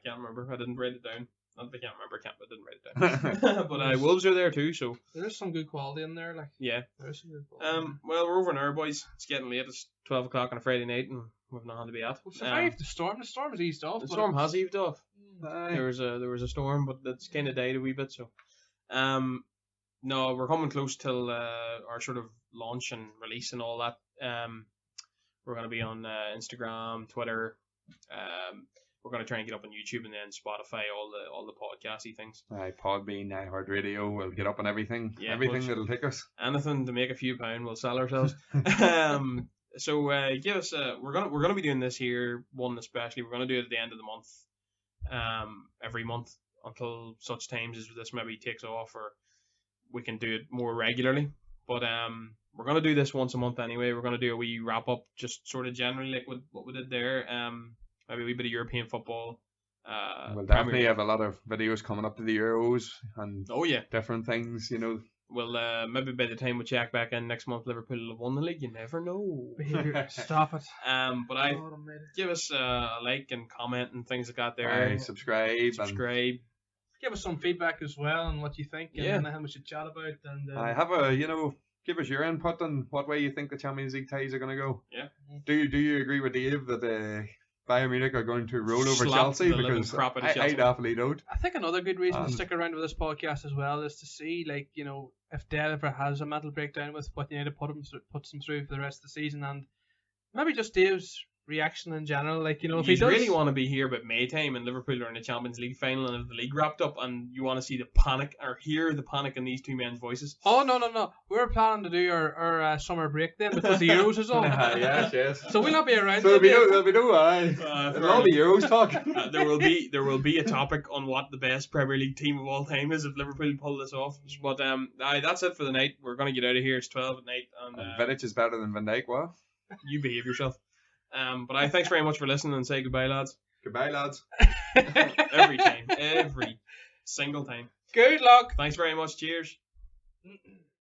didn't write it down. Not that I can't remember. I didn't write it down. But Wolves are there too, so there's some good quality in there. Like, yeah, there's some good quality. Well, we're over now, boys. It's getting late. It's 12 o'clock on a Friday night, and we've nothing to be at. We'll survive the storm. The storm has eased off. The storm has eased off. There was a storm, but it's kind of died a wee bit. So, no, we're coming close till our sort of launch and release and all that. We're going to be on Instagram, Twitter, we're going to try and get up on YouTube and then Spotify, all the podcasty things. Podbean, iHeartRadio, we'll get up on everything. Yeah, everything that'll take us. Anything to make a few pound, we'll sell ourselves. So give us we're gonna be doing this here one especially. We're gonna do it at the end of the month, every month until such times as this maybe takes off or we can do it more regularly. But we're gonna do this once a month anyway. We're gonna do a wee wrap up, just sort of generally like what we did there. Maybe a wee bit of European football. We'll definitely have a lot of videos coming up to the Euros and different things, you know. Well, maybe by the time we check back in next month, Liverpool will have won the league. You never know. Stop it. But give us a like and comment and things like that there. Aye, subscribe. Give us some feedback as well on what you think and how we should chat about. And I have give us your input on what way you think the Champions League ties are going to go. Yeah. Do you agree with Dave that Bayern Munich are going to roll over Chelsea? Because I definitely don't. I think another good reason to stick around with this podcast as well is to see, like, you know, if Dale ever has a mental breakdown with what United puts him through for the rest of the season, and maybe just Dave's reaction in general. Like, you know, if he does really want to be here about May time and Liverpool are in the Champions League final and if the league wrapped up and you want to see the panic or hear the panic in these two men's voices. Oh no, we're planning to do our summer break then because the Euros is on. Yes. So we'll not be around. So there'll be no all the Euros talk. There will be a topic on what the best Premier League team of all time is if Liverpool pull this off. But that's it for the night. We're gonna get out of here. It's 12 at night and Vidic is better than Van Dijk. What? You behave yourself. But thanks very much for listening and say goodbye, lads. Goodbye, lads. Every single time. Good luck. Thanks very much. Cheers.